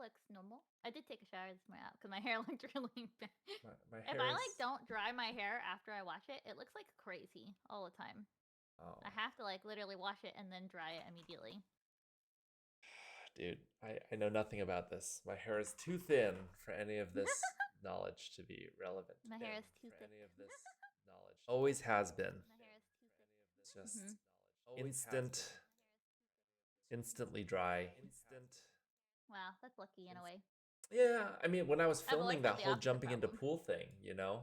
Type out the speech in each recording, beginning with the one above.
looks normal. I did take a shower this morning because my hair looked really bad. My If hair I is. like don't dry my hair after I wash it, it looks like crazy all the time. Oh, I have to like literally wash it and then dry it immediately. dude, I know nothing about this. My hair is too thin for any of this knowledge to be relevant. My hair is too thick. Always has been. My hair is too thick. It's Mm-hmm. just instantly dry. Wow, that's lucky in a way. Yeah, I mean, when I was I've always filming had that the whole opposite jumping into problem. pool thing, you know,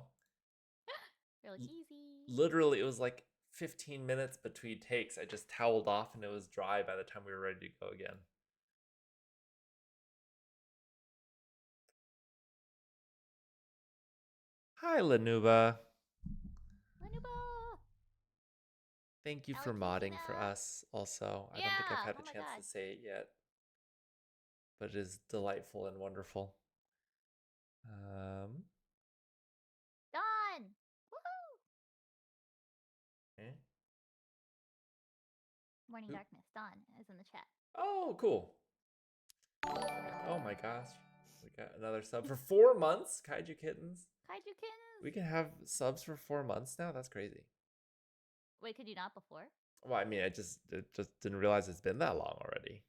You're like easy. literally it was like 15 minutes between takes. I just toweled off and it was dry by the time we were ready to go again. Hi, Lanuba. Lanuba! Thank you for Allocation modding for us also. I don't think I've Yeah! had Oh a my chance god. to say it yet, but it is delightful and wonderful. Um, Done! Woohoo! eh? Morning Oop. Darkness, Dawn, is in the chat. Oh, cool. Oh my gosh. We got another sub for 4 months, Kaiju Kittens. Kaiju Kittens! We can have subs for 4 months now? That's crazy. Wait, could you not before? Well, I mean, I just didn't realize it's been that long already.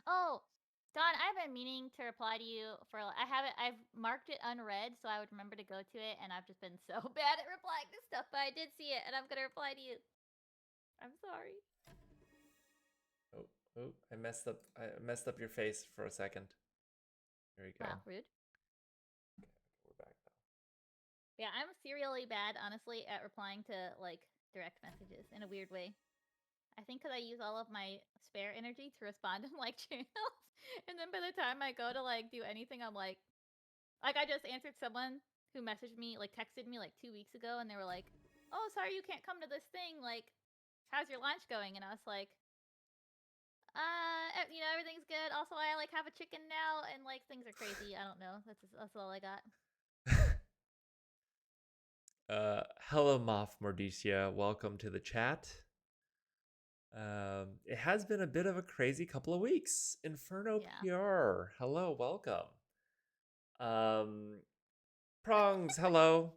Oh, Dawn, I've been meaning to reply to you for. I've marked it unread so I would remember to go to it, and I've just been so bad at replying to stuff, but I did see it, and I'm gonna reply to you. I'm sorry. Oh, I messed up. I messed up your face for a second. There you go. Wow, rude. Okay, we're back now. Yeah, I'm serially bad, honestly, at replying to like direct messages in a weird way. I think because I use all of my spare energy to respond to like channels, and then by the time I go to like do anything, I'm like I just answered someone who messaged me, like texted me like 2 weeks ago, and they were like, "Oh, sorry you can't come to this thing. Like, how's your lunch going?" And I was like, everything's good. Also, I like have a chicken now, and like things are crazy. I don't know. That's all I got. Hello, Moff Mordicia. Welcome to the chat. It has been a bit of a crazy couple of weeks. Inferno Yeah. PR. Hello, welcome. Prongs, hello.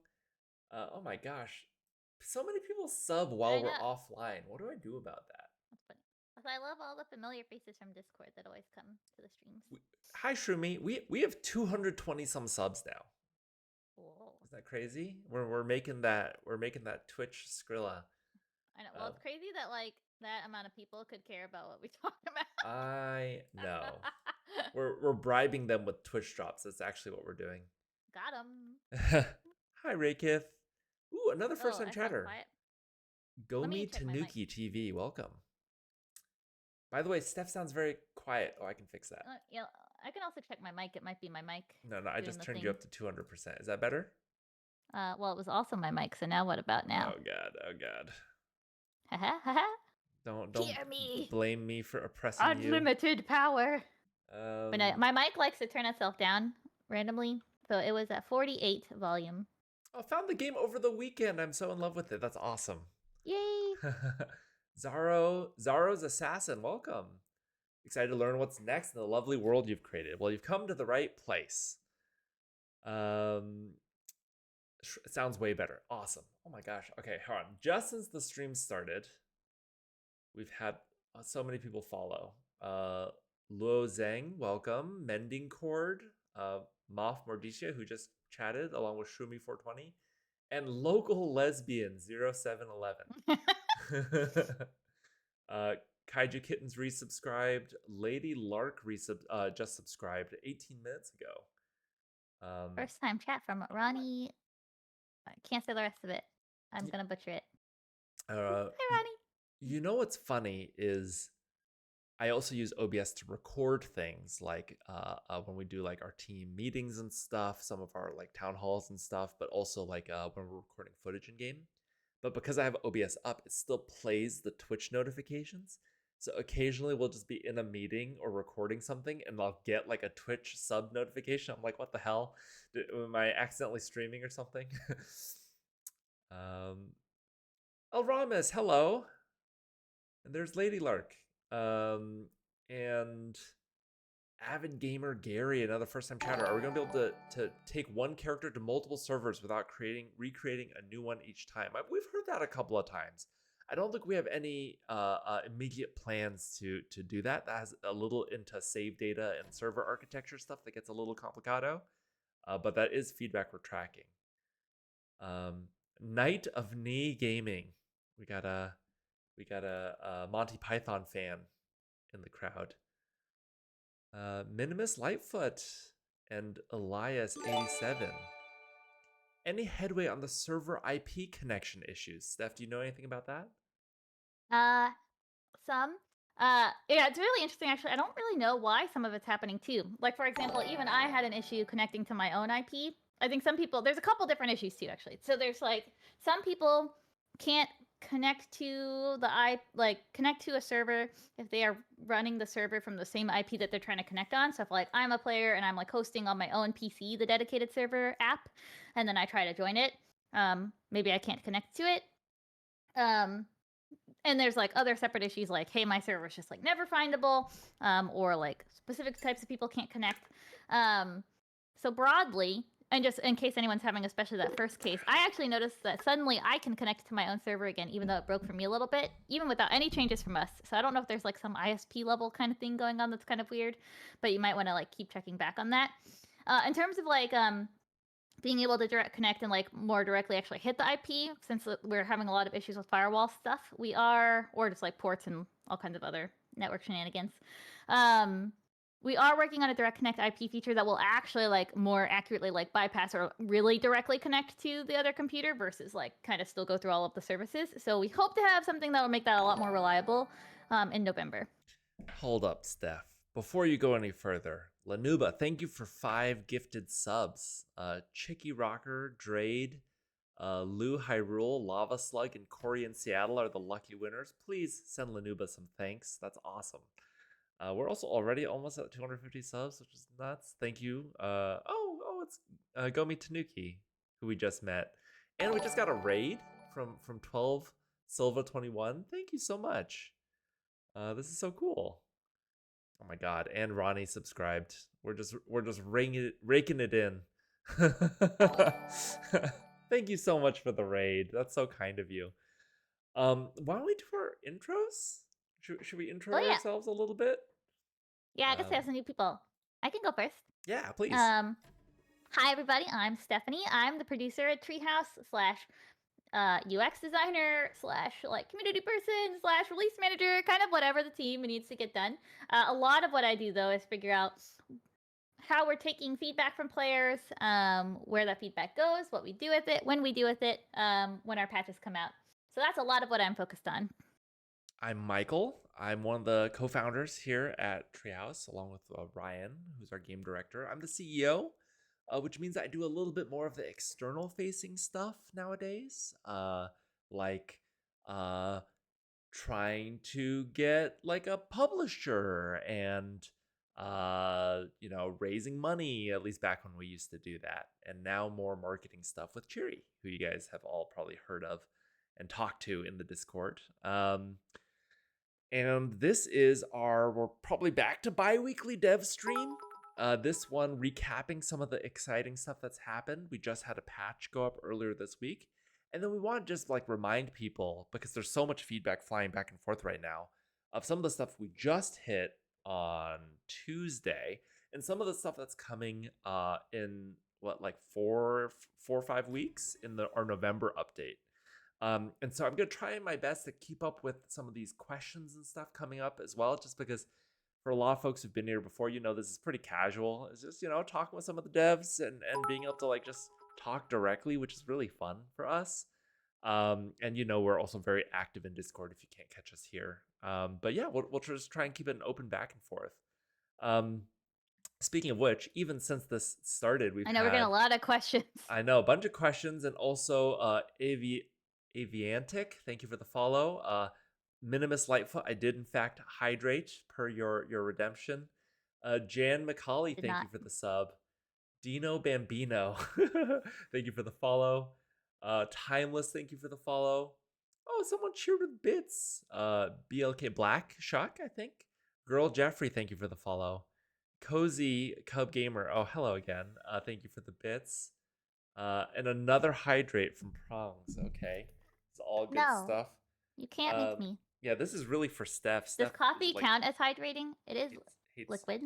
Oh my gosh. So many people sub while we're offline. What do I do about that? That's funny. Also, I love all the familiar faces from Discord that always come to the streams. Hi, Shroomy. We have 220 some subs now. Whoa. Isn't that crazy? We're making that Twitch Skrilla. I know. Well, it's crazy that like that amount of people could care about what we talk about. I know. we're bribing them with Twitch drops. That's actually what we're doing. Got him. Hi, Raykith. Ooh, another first time chatter. Gomi Tanuki TV. Welcome. By the way, Steph sounds very quiet. Oh, I can fix that. Yeah, I can also check my mic. It might be my mic. No, I just turned you up to 200%. Is that better? Well, it was also my mic. So now what about now? Oh god. Haha. Don't Hear me. Blame me for oppressing Unlimited power. But no, my mic likes to turn itself down randomly, so it was at 48 volume. Oh, found the game over the weekend. I'm so in love with it. That's awesome. Yay! Zaro's Assassin, welcome. Excited to learn what's next in the lovely world you've created. Well, you've come to the right place. It sounds way better. Awesome. Oh my gosh. Okay, hold on. Just since the stream started, we've had so many people follow. Luo Zhang, welcome. Mending Cord, Moff Mordicia, who just chatted along with Shumi420, and local lesbian 0711. Kaiju Kittens resubscribed. Lady Lark just subscribed 18 minutes ago. First time chat from Ronnie. I can't say the rest of it. I'm gonna butcher it. Hey, Ronnie. You know what's funny is I also use OBS to record things like when we do like our team meetings and stuff, some of our like town halls and stuff, but also like when we're recording footage in game. But because I have OBS up, it still plays the Twitch notifications. So occasionally we'll just be in a meeting or recording something and I'll get like a Twitch sub notification. I'm like, what the hell? Am I accidentally streaming or something? Elramis, hello. And there's Lady Lark. And Avid gamer Gary, another first-time chatter. Are we gonna be able to take one character to multiple servers without recreating a new one each time? We've heard that a couple of times. I don't think we have any immediate plans to do that. That has a little into save data and server architecture stuff that gets a little complicado. But that is feedback we're tracking. Night of Knee Gaming. We got a Monty Python fan in the crowd. Minimus Lightfoot and Elias87. Any headway on the server IP connection issues? Steph, do you know anything about that? Uh, some. Yeah, it's really interesting actually. I don't really know why some of it's happening too. Like for example, even I had an issue connecting to my own IP. I think some people there's a couple different issues too actually. So there's like some people can't connect to connect to a server if they are running the server from the same IP that they're trying to connect on. So if like I'm a player and I'm like hosting on my own PC the dedicated server app, and then I try to join it, maybe I can't connect to it. And there's like other separate issues like, hey, my server's just like never findable, or like specific types of people can't connect. So broadly, and just in case anyone's having especially that first case, I actually noticed that suddenly I can connect to my own server again, even though it broke for me a little bit, even without any changes from us. So I don't know if there's like some ISP level kind of thing going on that's kind of weird, but you might want to like keep checking back on that. In terms of like being able to direct connect and like more directly actually hit the IP, since we're having a lot of issues with firewall stuff, we are, or just like ports and all kinds of other network shenanigans. We are working on a direct connect IP feature that will actually like more accurately like bypass or really directly connect to the other computer versus like kind of still go through all of the services. So we hope to have something that will make that a lot more reliable in November. Hold up, Steph. Before you go any further, Lanuba, thank you for 5 gifted subs. Chicky Rocker, Drade, Lou Hyrule, Lava Slug, and Corey in Seattle are the lucky winners. Please send Lanuba some thanks. That's awesome. We're also already almost at 250 subs, which is nuts. Thank you. It's Gomi Tanuki, who we just met. And we just got a raid from 12 Silva 21. Thank you so much. This is so cool. Oh my god! And Ronnie subscribed. We're just raking it in. Thank you so much for the raid. That's so kind of you. Why don't we do our intros? Should we intro Oh yeah, ourselves a little bit? yeah. I guess I have some new people. I can go first. Yeah, please. Hi everybody, I'm Stephanie. I'm the producer at Treehouse slash UX designer slash like community person slash release manager, kind of whatever the team needs to get done. A lot of what I do though is figure out how we're taking feedback from players, where that feedback goes, what we do with it, when we do with it, when our patches come out. So that's a lot of what I'm focused on. I'm Michael. I'm one of the co-founders here at Treehouse, along with Ryan, who's our game director. I'm the CEO, which means I do a little bit more of the external-facing stuff nowadays, like uh, trying to get like a publisher and raising money. At least back when we used to do that, and now more marketing stuff with Cheery, who you guys have all probably heard of and talked to in the Discord. And this is we're probably back to bi-weekly dev stream. This one recapping some of the exciting stuff that's happened. We just had a patch go up earlier this week. And then we want to just like remind people, because there's so much feedback flying back and forth right now, of some of the stuff we just hit on Tuesday and some of the stuff that's coming in like 4 or 5 weeks in our November update. And so I'm going to try my best to keep up with some of these questions and stuff coming up as well, just because for a lot of folks who've been here before, this is pretty casual. It's just, talking with some of the devs and being able to like just talk directly, which is really fun for us. And we're also very active in Discord if you can't catch us here. But yeah, we'll just try and keep it an open back and forth. Speaking of which, even since this started, I know we're getting a lot of questions. I know, a bunch of questions, and also Aviantic, thank you for the follow. Minimus Lightfoot, I did in fact hydrate per your redemption. Jan McCauley, thank you for the sub. Dino Bambino, thank you for the follow. Timeless, thank you for the follow. Oh, someone cheered with bits. BLK Black Shock, I think. Girl Jeffrey, thank you for the follow. Cozy Cub Gamer. Oh, hello again. Thank you for the bits. And another hydrate from Prongs. Okay, it's all good No, stuff. you can't make Um, me. yeah, this is really for Steph. Does Steph is coffee like count as hydrating? It is hates liquid.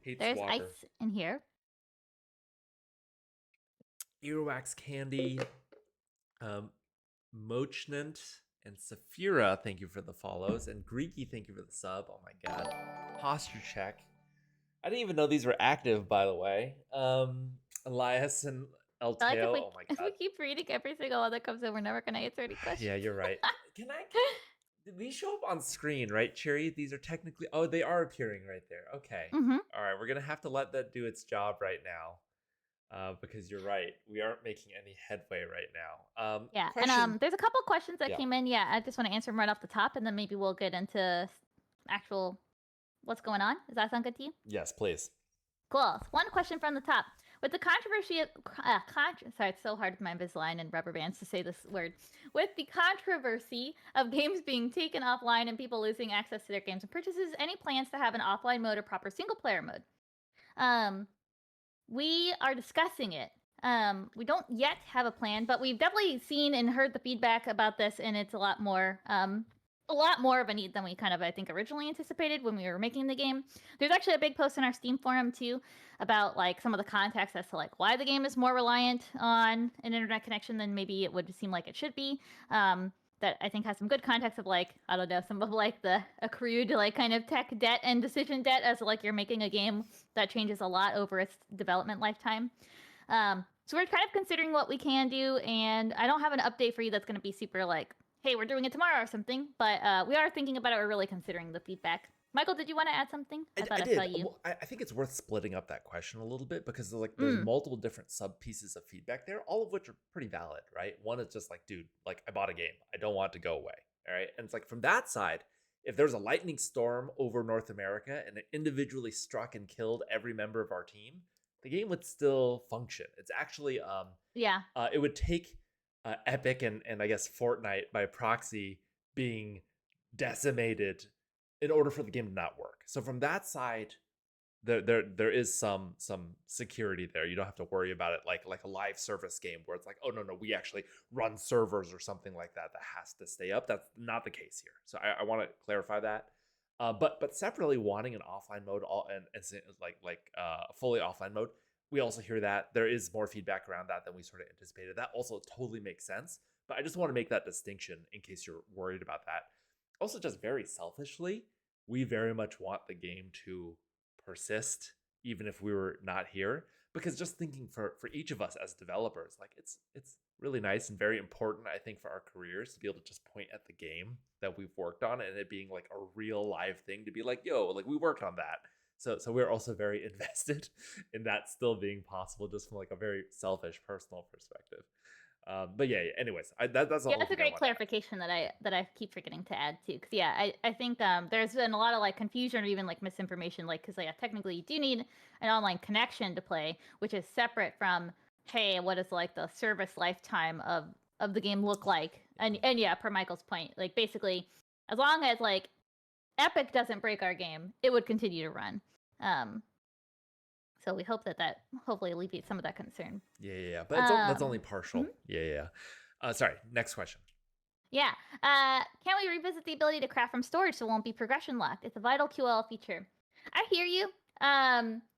hates There's water. ice in here. Earwax Candy, um, Mochnant, and Saphira, thank you for the follows. And Greeky, thank you for the sub. Oh my god. Posture check. I didn't even know these were active, by the way. Elias and I like Eltail. Oh my if we god. keep reading every single one that comes in, we're never gonna answer any questions. Yeah, you're right. Can I? Did these show up on screen, right, Cherry? These are technically. Oh, they are appearing right there. Okay. Mm-hmm. All right, we're gonna have to let that do its job right now. Because you're right, we aren't making any headway right now. Yeah, Question. and there's a couple questions that Yeah. came in. Yeah, I just want to answer them right off the top, and then maybe we'll get into actual what's going on. Does that sound good to you? Yes, please. Cool. So one question from the top. With the controversy of sorry, it's so hard with my Invisalign and rubber bands to say this word. With the controversy of games being taken offline and people losing access to their games and purchases, any plans to have an offline mode or proper single player mode? We are discussing it. We don't yet have a plan, but we've definitely seen and heard the feedback about this, and it's a lot more of a need than we kind of, I think, originally anticipated when we were making the game. There's actually a big post in our Steam forum too about like some of the context as to like why the game is more reliant on an internet connection than maybe it would seem like it should be. That I think has some good context of like, I don't know, some of like the accrued like kind of tech debt and decision debt as like you're making a game that changes a lot over its development lifetime. So we're kind of considering what we can do, and I don't have an update for you that's going to be super like, hey, we're doing it tomorrow or something, but we are thinking about it. We're really considering the feedback. Michael, did you want to add something? I thought I saw did. you. Well, I think it's worth splitting up that question a little bit because there's multiple different sub pieces of feedback there, all of which are pretty valid, right? One is just like, dude, like I bought a game, I don't want it to go away, all right? And it's like from that side, if there's a lightning storm over North America and it individually struck and killed every member of our team, the game would still function. It's actually Yeah. it would take Epic and I guess Fortnite by proxy being decimated in order for the game to not work. So from that side, there is some security there. You don't have to worry about it like a live service game where it's like, oh no, we actually run servers or something like that has to stay up. That's not the case here. So I want to clarify that. But separately, wanting an offline mode and like a fully offline mode, we also hear that there is more feedback around that than we sort of anticipated. That also totally makes sense. But I just want to make that distinction in case you're worried about that. Also, just very selfishly, we very much want the game to persist even if we were not here, because just thinking for each of us as developers, like it's really nice and very important, I think, for our careers to be able to just point at the game that we've worked on and it being like a real live thing to be like, yo, like we worked on that. So we're also very invested in that still being possible, just from like a very selfish personal perspective. But yeah, anyways, that's all. Yeah, that's a great clarification that I keep forgetting to add too. Because yeah, I think there's been a lot of like confusion or even like misinformation, like because like technically you do need an online connection to play, which is separate from hey, what does like the service lifetime of the game look like? And yeah, per Michael's point, like basically, as long as like Epic doesn't break our game, it would continue to run. So we hope that hopefully alleviates some of that concern. Yeah. But that's only partial. Mm-hmm. Yeah. Sorry. Next question. Yeah. Can we revisit the ability to craft from storage so it won't be progression locked? It's a vital QL feature. I hear you.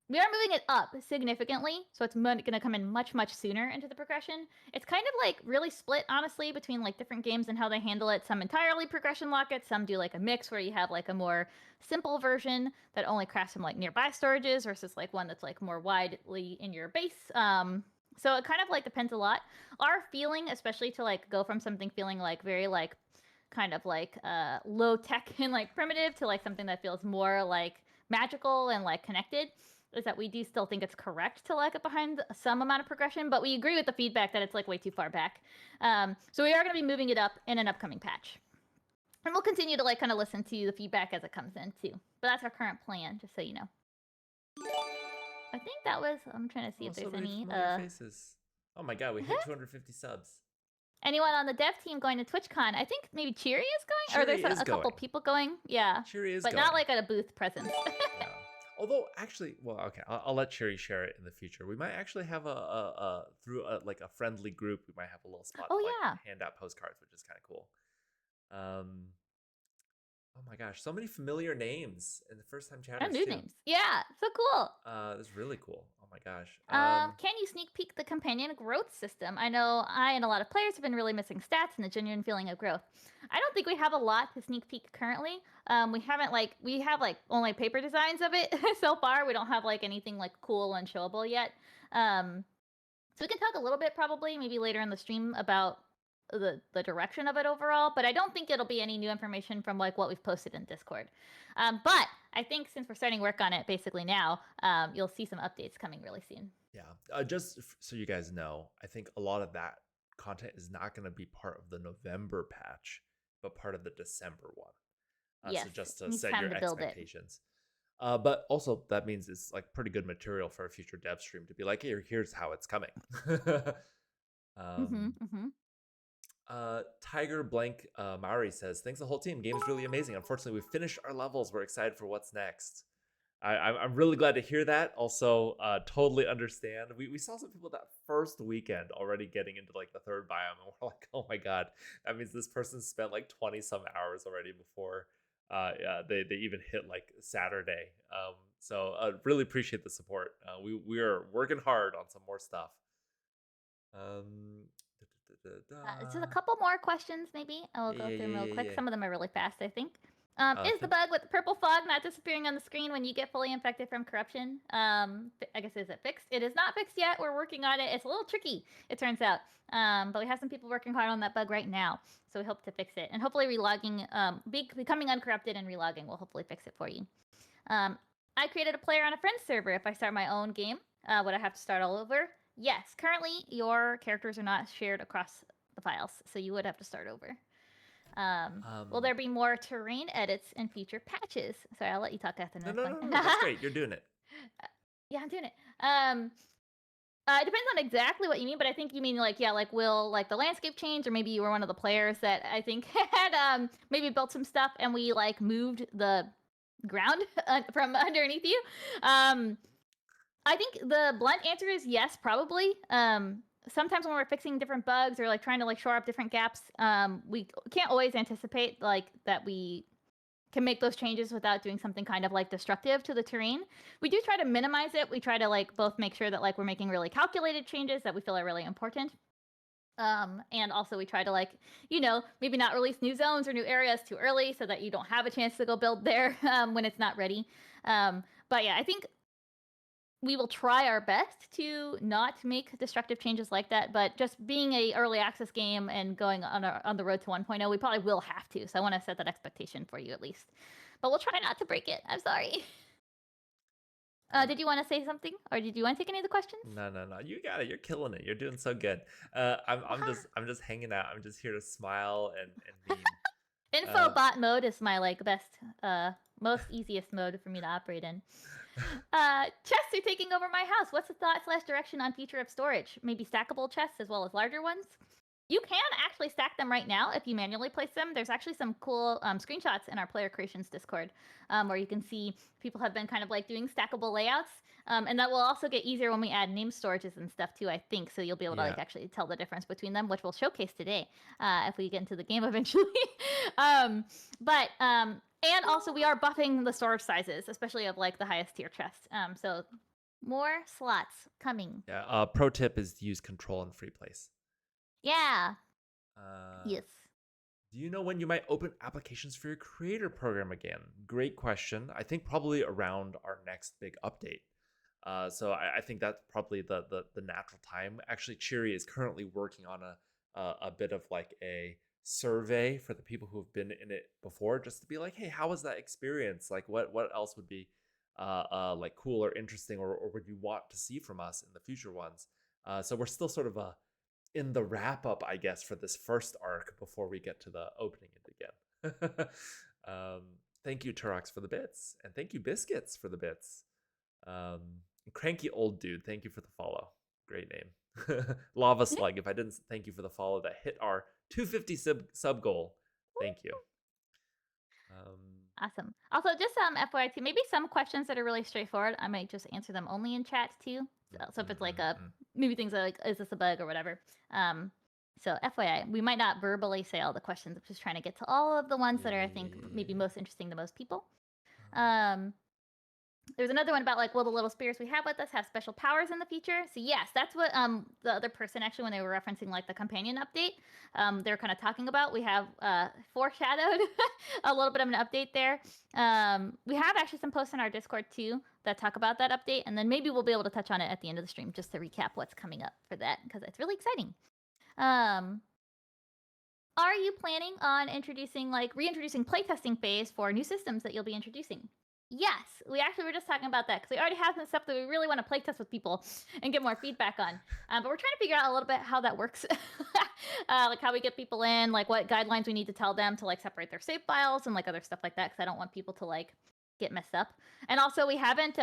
We are moving it up significantly, so it's going to come in much sooner into the progression. It's kind of like really split, honestly, between like different games and how they handle it. Some entirely progression lock it. Some do like a mix where you have like a more simple version that only crafts from like nearby storages versus like one that's like more widely in your base. So it kind of like depends a lot. Our feeling, especially to like go from something feeling like very like kind of like low tech and like primitive to like something that feels more like magical and like connected, is that we do still think it's correct to like it behind some amount of progression, but we agree with the feedback that it's like way too far back. So we are going to be moving it up in an upcoming patch. And we'll continue to like kind of listen to the feedback as it comes in too. But that's our current plan, just so you know. I think that was, I'm trying to see if there's any faces. Oh my god, we hit 250 subs. Anyone on the dev team going to TwitchCon? I think maybe Cheery is going, or there's a couple people going. Yeah, Cheery is but going. not like at a booth presence. Yeah. Although actually, well, okay, I'll let Cherry share it in the future. We might actually have a through like a friendly group. We might have a little spot Oh to like yeah. hand out postcards, which is kind of cool. Um, oh my gosh, so many familiar names and the first time And chatters new too. names. Yeah, so cool. This is really cool. Oh my gosh. Can you sneak peek the companion growth system? I know I and a lot of players have been really missing stats and a genuine feeling of growth. I don't think we have a lot to sneak peek currently. We haven't we have like only paper designs of it so far. We don't have like anything like cool and showable yet. Um, so we can talk a little bit probably maybe later in the stream about the direction of it overall, but I don't think it'll be any new information from like what we've posted in Discord. But I think since we're starting work on it basically now, you'll see some updates coming really soon. Yeah. Just so you guys know, I think a lot of that content is not going to be part of the November patch, but part of the December one. So Yes, just to needs set time your to build it. expectations. But also that means it's like pretty good material for a future dev stream to be like, hey, here's how it's coming. Mm-hmm. um, Mm-hmm. Tiger Blank Maori says, thanks the whole team. Game is really amazing. Unfortunately, we finished our levels. We're excited for what's next. I'm really glad to hear that. Also, totally understand. We saw some people that first weekend already getting into like the third biome, and we're like, oh my god, that means this person spent like 20 some hours already before yeah, they even hit like Saturday. So really appreciate the support. We are working hard on some more stuff. Um, Just a couple more questions, maybe. I'll yeah, go yeah, through them yeah, real yeah, quick. yeah. Some of them are really fast, I think. Is the Thank bug with the purple fog not disappearing on the screen when you get fully infected from corruption? I guess is it fixed? It is not fixed yet. We're working on it. It's a little tricky, it turns out. But we have some people working hard on that bug right now, so we hope to fix it. And hopefully, relogging, becoming uncorrupted and relogging will hopefully fix it for you. I created a player on a friend's server. If I start my own game, would I have to start all over? Yes. Currently, your characters are not shared across the files, so you would have to start over. Will there be more terrain edits in future patches? Sorry, I'll let you talk after no, this no, one. no, no. That's great. You're doing it. Yeah, I'm doing it. It depends on exactly what you mean, but I think you mean like, yeah, like will like the landscape change, or maybe you were one of the players that I think had maybe built some stuff and we like moved the ground from underneath you. Um, I think the blunt answer is yes, probably. Sometimes when we're fixing different bugs or like trying to like shore up different gaps, we can't always anticipate like that we can make those changes without doing something kind of like destructive to the terrain. We do try to minimize it. We try to like both make sure that like we're making really calculated changes that we feel are really important. And also we try to like, maybe not release new zones or new areas too early so that you don't have a chance to go build there when it's not ready. But yeah, I think we will try our best to not make destructive changes like that, but just being a early access game and going on the road to 1.0, we probably will have to. So I want to set that expectation for you at least. But we'll try not to break it. I'm sorry. Did you want to say something, or did you want to take any of the questions? No, no, no. You got it. You're killing it. You're doing so good. I'm just hanging out. I'm just here to smile and meme. Info bot mode is my like best, most easiest mode for me to operate in. Chests are taking over my house. What's the thought/direction on future of storage? Maybe stackable chests as well as larger ones. You can actually stack them right now if you manually place them. There's actually some cool screenshots in our player creations Discord where you can see people have been kind of like doing stackable layouts. And that will also get easier when we add name storages and stuff too, I think. So you'll be able to like actually tell the difference between them, which we'll showcase today if we get into the game eventually. And also we are buffing the storage sizes, especially of like the highest tier chests. So more slots coming. Yeah. Pro tip is to use control and free place. Yeah. Yes. Do you know when you might open applications for your creator program again? Great question. I think probably around our next big update. So I think that's probably the natural time. Actually, Cheery is currently working on a bit of like a survey for the people who have been in it before, just to be like, hey, how was that experience? Like, what else would be like cool or interesting, or would you want to see from us in the future ones? So we're still sort of in the wrap up, I guess, for this first arc before we get to the opening it again. Thank you, Turox, for the bits, and thank you, Biscuits, for the bits. Cranky old dude, thank you for the follow. Great name. Lava Slug, if I didn't thank you for the follow that hit our 250 sub goal, thank you. Awesome. Also, just FYI too, maybe some questions that are really straightforward, I might just answer them only in chat too. So if it's like maybe things like, is this a bug or whatever. So FYI, we might not verbally say all the questions. I'm just trying to get to all of the ones that are, I think, maybe most interesting to most people. There's another one about like, will the little spirits we have with us have special powers in the future? So yes, that's what the other person actually, when they were referencing like the companion update, they were kind of talking about. We have foreshadowed a little bit of an update there. We have actually some posts in our Discord too that talk about that update, and then maybe we'll be able to touch on it at the end of the stream just to recap what's coming up for that because it's really exciting. Are you planning on reintroducing playtesting phase for new systems that you'll be introducing? Yes, we actually were just talking about that because we already have some stuff that we really want to playtest with people and get more feedback on. But we're trying to figure out a little bit how that works, like how we get people in, like what guidelines we need to tell them to like separate their save files and like other stuff like that. Because I don't want people to like get messed up. And also, we haven't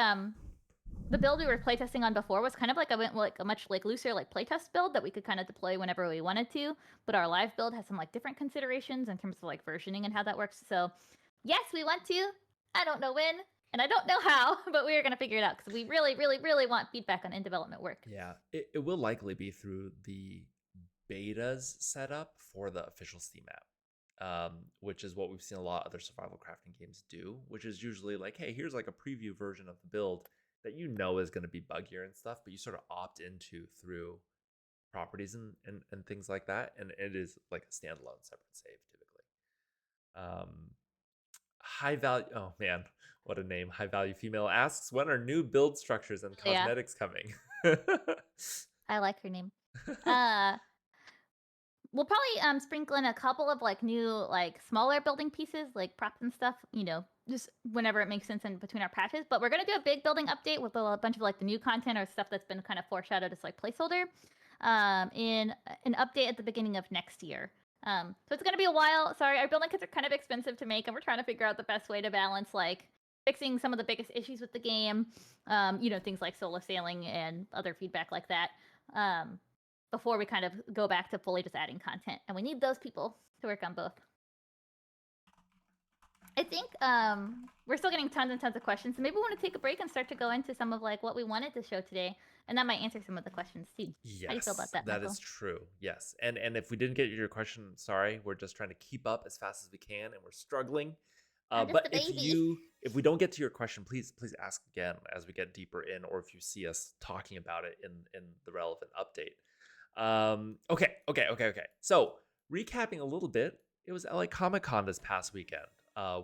the build we were playtesting on before was kind of like a much like looser like playtest build that we could kind of deploy whenever we wanted to. But our live build has some like different considerations in terms of like versioning and how that works. So yes, we want to. I don't know when, and I don't know how, but we are going to figure it out because we really, really, really want feedback on in development work. Yeah, it will likely be through the betas setup for the official Steam app, which is what we've seen a lot of other survival crafting games do, which is usually like, hey, here's like a preview version of the build that you know is going to be buggier and stuff, but you sort of opt into through properties and things like that. And it is like a standalone separate save typically. High value, oh man, what a name. High value female asks, when are new build structures and cosmetics coming? I like her name. We'll probably sprinkle in a couple of like new like smaller building pieces like props and stuff, just whenever it makes sense in between our patches. But we're gonna do a big building update with a bunch of like the new content or stuff that's been kind of foreshadowed as like placeholder in an update at the beginning of next year. So it's gonna be a while. Sorry, our building kits are kind of expensive to make, and we're trying to figure out the best way to balance like fixing some of the biggest issues with the game, things like solo sailing and other feedback like that. Before we kind of go back to fully just adding content. And we need those people to work on both. I think we're still getting tons and tons of questions. So maybe we want to take a break and start to go into some of like what we wanted to show today. And that might answer some of the questions too. Yes, how do you feel about that, that Michael? is true. Yes. And if we didn't get your question, sorry. We're just trying to keep up as fast as we can and we're struggling. But if we don't get to your question, please ask again as we get deeper in, or if you see us talking about it in the relevant update. Okay. So recapping a little bit, it was LA Comic-Con this past weekend,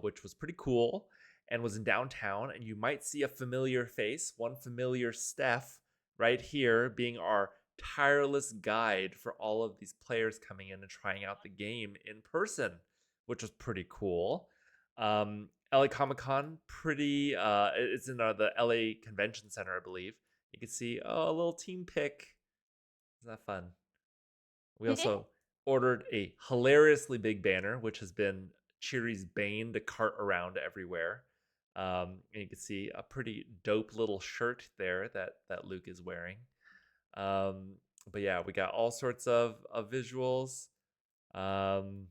which was pretty cool and was in downtown. And you might see a familiar face, one familiar Steph right here being our tireless guide for all of these players coming in and trying out the game in person, which was pretty cool. LA Comic-Con, it's in the LA Convention Center, I believe. You can see a little team pic. Isn't that fun? We also ordered a hilariously big banner, which has been Cheery's bane to cart around everywhere. And you can see a pretty dope little shirt there that Luke is wearing. But yeah, we got all sorts of visuals. And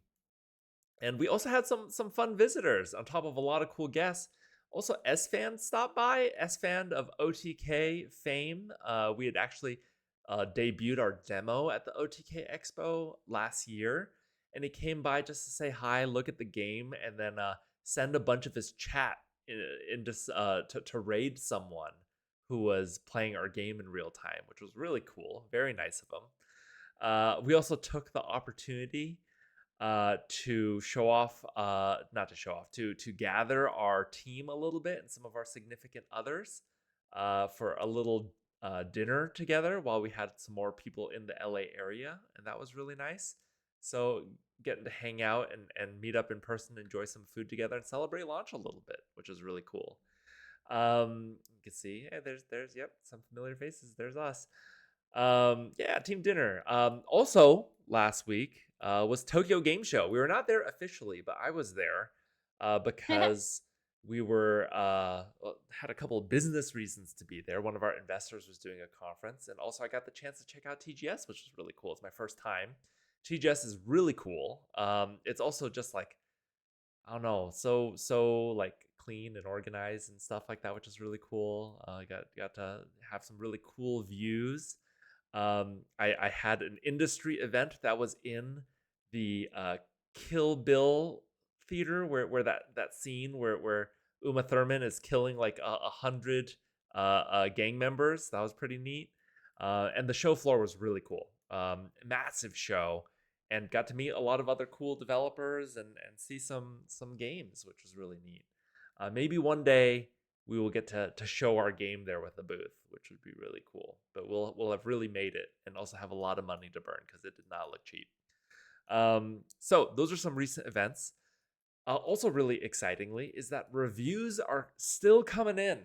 we also had some fun visitors on top of a lot of cool guests. Also, S-Fan stopped by. S-Fan of OTK fame. We had actually debuted our demo at the OTK Expo last year, and he came by just to say hi, look at the game, and then send a bunch of his chat to raid someone who was playing our game in real time, which was really cool. Very nice of him. We also took the opportunity to show off, not to show off, to gather our team a little bit and some of our significant others for a little dinner together while we had some more people in the LA area, and that was really nice. So getting to hang out and meet up in person, enjoy some food together, and celebrate launch a little bit, which is really cool. You can see, hey, there's some familiar faces. There's us. Team dinner. Also last week was Tokyo Game Show. We were not there officially, but I was there because we were had a couple of business reasons to be there. One of our investors was doing a conference, and also I got the chance to check out TGS, which was really cool. It's my first time. TGS is really cool. It's also just like I don't know, so like clean and organized and stuff like that, which is really cool. Got to have some really cool views. I had an industry event that was in the Kill Bill theater where that scene where Uma Thurman is killing like 100 gang members. That was pretty neat. And the show floor was really cool. Massive show, and got to meet a lot of other cool developers and see some games, which was really neat. Maybe one day we will get to show our game there with a booth, which would be really cool. But we'll have really made it and also have a lot of money to burn because it did not look cheap. So those are some recent events. Also, really excitingly, is that reviews are still coming in.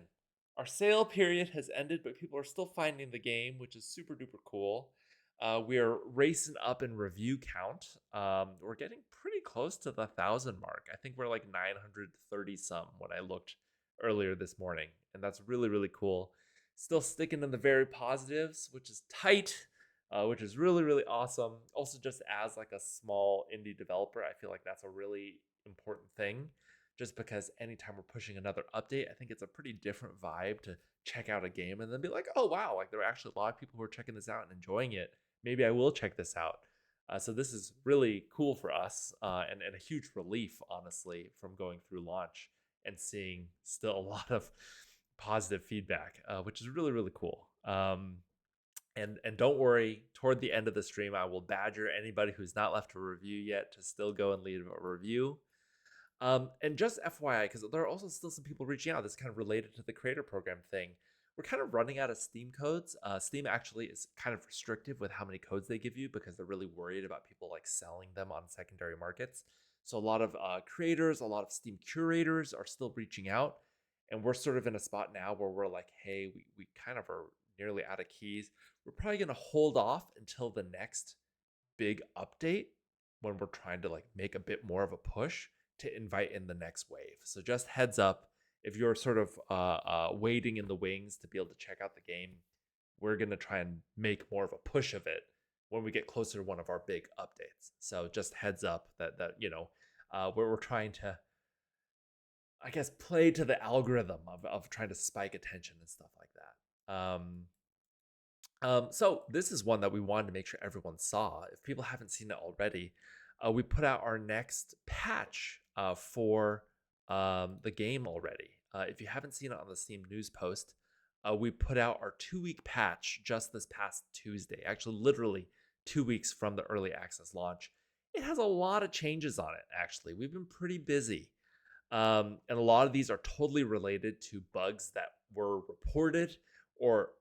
Our sale period has ended, but people are still finding the game, which is super duper cool. We are racing up in review count. We're getting pretty close to the 1,000 mark. I think we're like 930 some when I looked earlier this morning, and that's really really cool. Still sticking in the very positives, which is tight, which is really really awesome. Also, just as like a small indie developer, I feel like that's a really important thing. Just because anytime we're pushing another update, I think it's a pretty different vibe to check out a game and then be like, oh wow, like there are actually a lot of people who are checking this out and enjoying it. Maybe I will check this out. So this is really cool for us, and a huge relief, honestly, from going through launch and seeing still a lot of positive feedback, which is really really cool. And don't worry, toward the end of the stream, I will badger anybody who's not left a review yet to still go and leave a review. And just FYI, because there are also still some people reaching out, this kind of related to the creator program thing. We're kind of running out of Steam codes. Steam actually is kind of restrictive with how many codes they give you because they're really worried about people like selling them on secondary markets. So a lot of creators, a lot of Steam curators are still reaching out. And we're sort of in a spot now where we're like, hey, we kind of are nearly out of keys. We're probably going to hold off until the next big update when we're trying to like make a bit more of a push to invite in the next wave. So just heads up, if you're sort of waiting in the wings to be able to check out the game, we're gonna try and make more of a push of it when we get closer to one of our big updates. So just heads up that where we're trying to, I guess, play to the algorithm of trying to spike attention and stuff like that. So this is one that we wanted to make sure everyone saw. If people haven't seen it already, we put out our next patch for the game already. If you haven't seen it on the Steam news post, we put out our 2-week patch just this past Tuesday. Actually, literally 2 weeks from the early access launch. It has a lot of changes on it. Actually, we've been pretty busy. And a lot of these are totally related to bugs that were reported or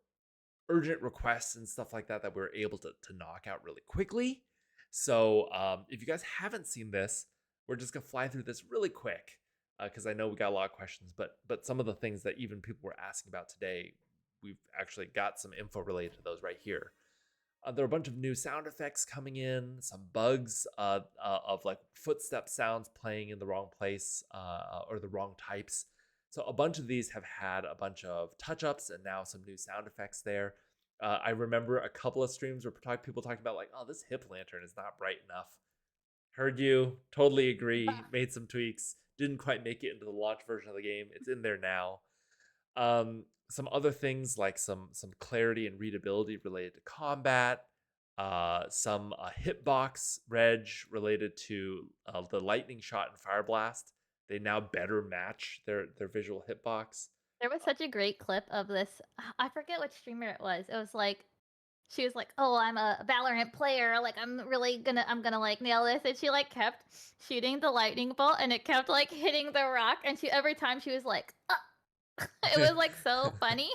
urgent requests and stuff like that we were able to knock out really quickly. So if you guys haven't seen this, we're just gonna fly through this really quick because I know we got a lot of questions, but some of the things that even people were asking about today, we've actually got some info related to those right here. There are a bunch of new sound effects coming in, some bugs of like footstep sounds playing in the wrong place or the wrong types. So a bunch of these have had a bunch of touch-ups and now some new sound effects there. I remember a couple of streams where people talking about like, oh, this hip lantern is not bright enough. Heard you, totally agree. Made some tweaks. Didn't quite make it into the launch version of the game. It's in there now. Some other things like some clarity and readability related to combat, some hitbox reg related to the lightning shot and fire blast. They now better match their visual hitbox. There was such a great clip of this. I forget which streamer it was. It was like she was like, "Oh, I'm a Valorant player. Like, I'm gonna like nail this." And she like kept shooting the lightning bolt, and it kept like hitting the rock. And she every time she was like, it was like so funny.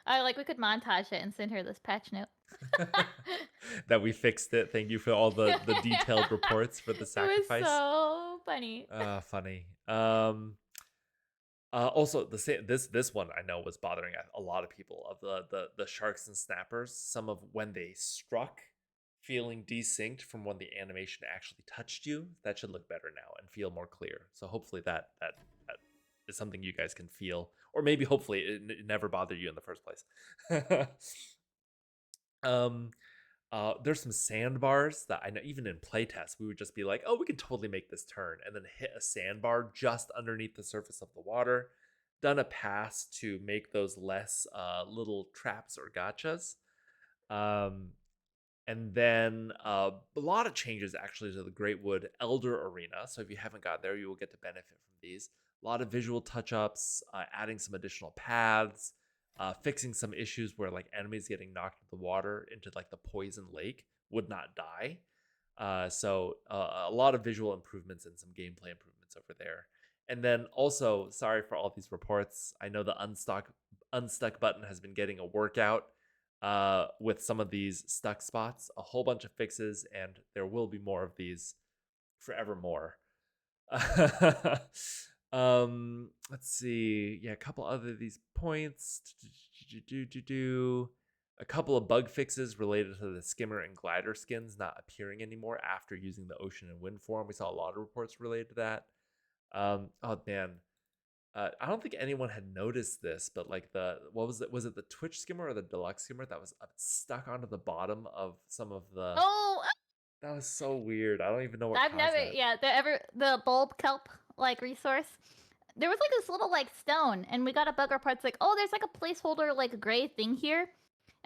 I like we could montage it and send her this patch note. That we fixed it. Thank you for all the detailed reports for the It was sacrifice. so funny. Funny. Also, this one I know was bothering a lot of people of the sharks and snappers. Some of when they struck, feeling desynced from when the animation actually touched you. That should look better now and feel more clear. So hopefully that is something you guys can feel, or maybe hopefully it never bothered you in the first place. um, There's some sandbars that I know even in playtests we would just be like, oh, we can totally make this turn, and then hit a sandbar just underneath the surface of the water. Done a pass to make those less little traps or gotchas. Um, and then a lot of changes actually to the Greatwood Elder Arena. So if you haven't got there, you will get to benefit from these. A lot of visual touch ups, adding some additional paths, fixing some issues where like enemies getting knocked into the water into like the poison lake would not die. A lot of visual improvements and some gameplay improvements over there. And then also, sorry for all these reports. I know the unstuck button has been getting a workout with some of these stuck spots, a whole bunch of fixes, and there will be more of these forevermore. Let's see. Yeah, a couple other of these points. A couple of bug fixes related to the skimmer and glider skins not appearing anymore after using the ocean and wind form. We saw a lot of reports related to that. Oh man, I don't think anyone had noticed this, but like the what was it? Was it the Twitch skimmer or the deluxe skimmer that was stuck onto the bottom of some of the? Oh, That was so weird. I don't even know what I've caused never, that. yeah, the bulb kelp like resource. There was like this little like stone, and we got a bug report. It's like, oh, there's like a placeholder like gray thing here.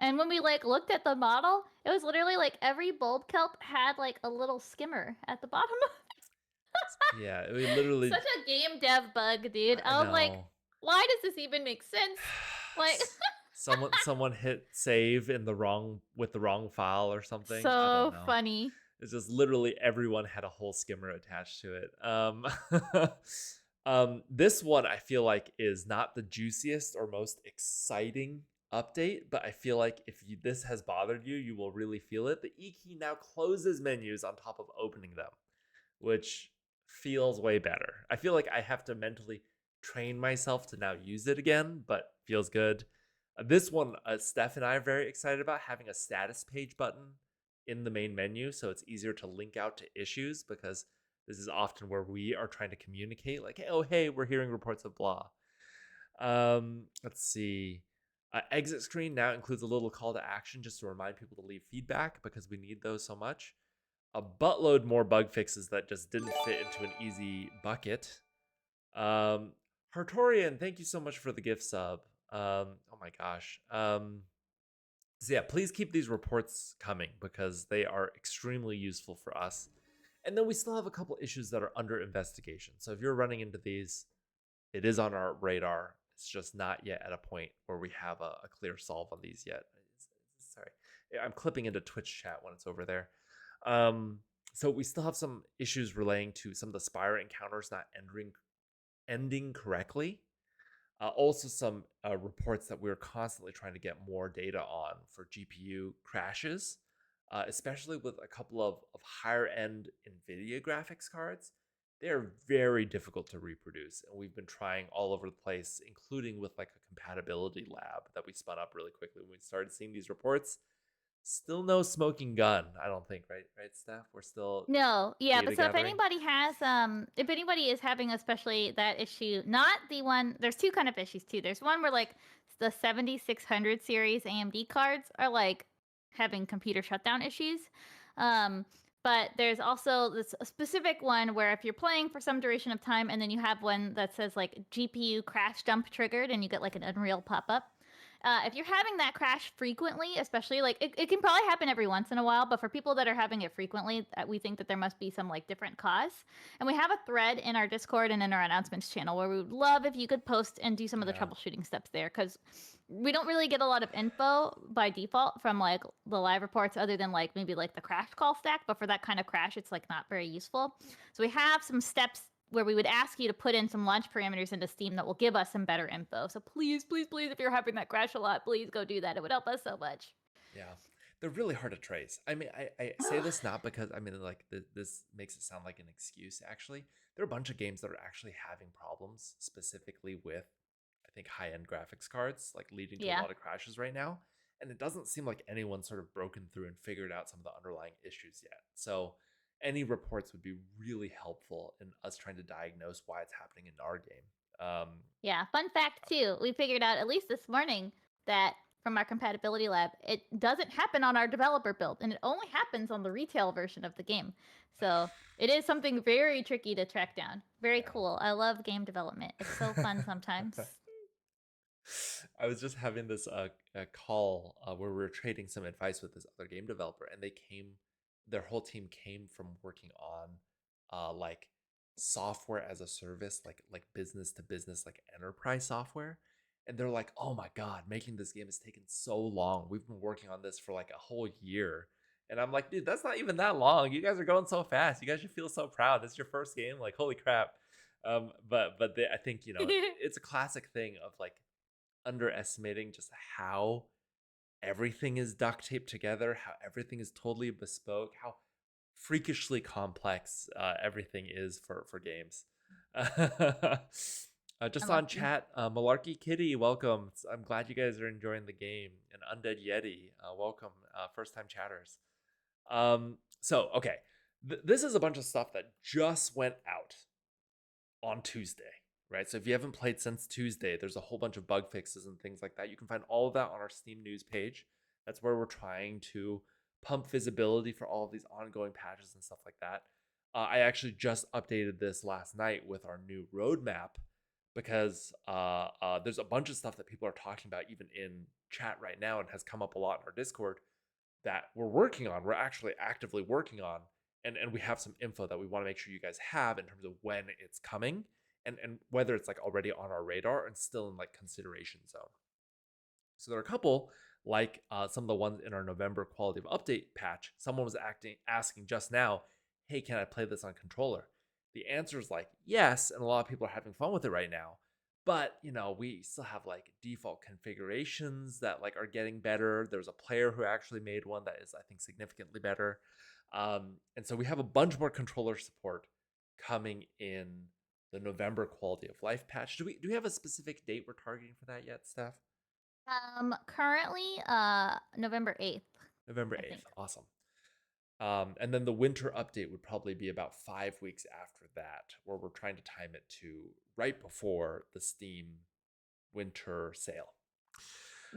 And when we like looked at the model, it was literally like every bulb kelp had like a little skimmer at the bottom. Yeah, we literally. Such a game dev bug, dude. I I was like, know. why does this even make sense? Like, Someone hit save in the wrong with the wrong file or something. I don't so know. funny. It's just literally everyone had a whole skimmer attached to it. This one I feel like is not the juiciest or most exciting update, but I feel like if this has bothered you, you will really feel it. The E key now closes menus on top of opening them, which feels way better. I feel like I have to mentally train myself to now use it again, but feels good. This one, Steph and I are very excited about having a status page button in the main menu, so it's easier to link out to issues because this is often where we are trying to communicate, like, oh, hey, we're hearing reports of blah. Let's see. Exit screen now includes a little call to action just to remind people to leave feedback because we need those so much. A buttload more bug fixes that just didn't fit into an easy bucket. Hartorian, thank you so much for the gift sub. Oh my gosh. So yeah, please keep these reports coming because they are extremely useful for us. And then we still have a couple issues that are under investigation. So if you're running into these, it is on our radar. It's just not yet at a point where we have a clear solve on these yet. Sorry, I'm clipping into Twitch chat when it's over there. So we still have some issues relating to some of the Spire encounters not ending correctly. Also, some reports that we're constantly trying to get more data on for GPU crashes, especially with a couple of higher end NVIDIA graphics cards. They're very difficult to reproduce, and we've been trying all over the place, including with like a compatibility lab that we spun up really quickly when we started seeing these reports. Still no smoking gun, I don't think, right? Right, Steph? We're still No, yeah, data but so gathering. if anybody is having especially that issue, not the one, there's two kind of issues too. There's one where like the 7600 series AMD cards are like having computer shutdown issues. Um, but there's also this specific one where if you're playing for some duration of time and then you have one that says like GPU crash dump triggered and you get like an Unreal pop up, if you're having that crash frequently, especially like it can probably happen every once in a while, but for people that are having it frequently, we think that there must be some like different cause. And we have a thread in our Discord and in our announcements channel where we would love if you could post and do some of the Yeah. troubleshooting steps there because we don't really get a lot of info by default from like the live reports other than like maybe like the crash call stack, but for that kind of crash it's like not very useful. So we have some steps where we would ask you to put in some launch parameters into Steam that will give us some better info. So please, please, please, if you're having that crash a lot, please go do that. It would help us so much. Yeah, they're really hard to trace. I mean, I say this not because I mean like this makes it sound like an excuse. Actually, there are a bunch of games that are actually having problems specifically with I think high end graphics cards, like leading to a Yeah. lot of crashes right now. And it doesn't seem like anyone's sort of broken through and figured out some of the underlying issues yet. So any reports would be really helpful in us trying to diagnose why it's happening in our game. Yeah. Fun fact, too. We figured out, at least this morning, that from our compatibility lab, it doesn't happen on our developer build, and it only happens on the retail version of the game. So it is something very tricky to track down. Very cool. I love game development. It's so fun sometimes. I was just having this a call where we were trading some advice with this other game developer, and their whole team came from working on like software as a service, like business to business, like enterprise software. And they're like, "Oh my god, making this game has taken so long. We've been working on this for like a whole year." And I'm like, "Dude, that's not even that long. You guys are going so fast. You guys should feel so proud. This is your first game. Like, holy crap." I think it's a classic thing of like underestimating just how everything is duct taped together, how everything is totally bespoke, how freakishly complex everything is for games. Just on Unlucky. chat, Malarkey Kitty, welcome. I'm glad you guys are enjoying the game. And Undead Yeti, welcome, first time chatters. So okay, this is a bunch of stuff that just went out on Tuesday, right? So if you haven't played since Tuesday, there's a whole bunch of bug fixes and things like that. You can find all of that on our Steam news page. That's where we're trying to pump visibility for all of these ongoing patches and stuff like that. I actually just updated this last night with our new roadmap because there's a bunch of stuff that people are talking about even in chat right now and has come up a lot in our Discord that we're working on. We're actually actively working on, and we have some info that we want to make sure you guys have in terms of when it's coming and whether it's like already on our radar and still in like consideration zone. So there are a couple like some of the ones in our November quality of update patch. Someone was asking just now, "Hey, can I play this on controller?" The answer is like yes, and a lot of people are having fun with it right now. But we still have like default configurations that like are getting better. There's a player who actually made one that is, I think, significantly better. And so we have a bunch more controller support coming in the November quality of life patch. Do we have a specific date we're targeting for that yet, Steph? Currently, November 8th, November I 8th. think. Awesome. And then the winter update would probably be about 5 weeks after that, where we're trying to time it to right before the Steam winter sale.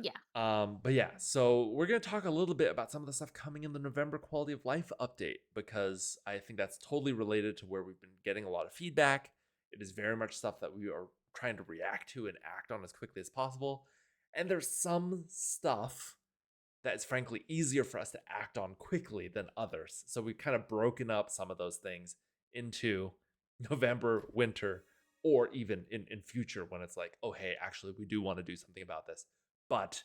Yeah. But yeah, so we're gonna talk a little bit about some of the stuff coming in the November quality of life update because I think that's totally related to where we've been getting a lot of feedback. It is very much stuff that we are trying to react to and act on as quickly as possible. And there's some stuff that is frankly easier for us to act on quickly than others. So we've kind of broken up some of those things into November, winter, or even in future when it's like, oh, hey, actually, we do want to do something about this, but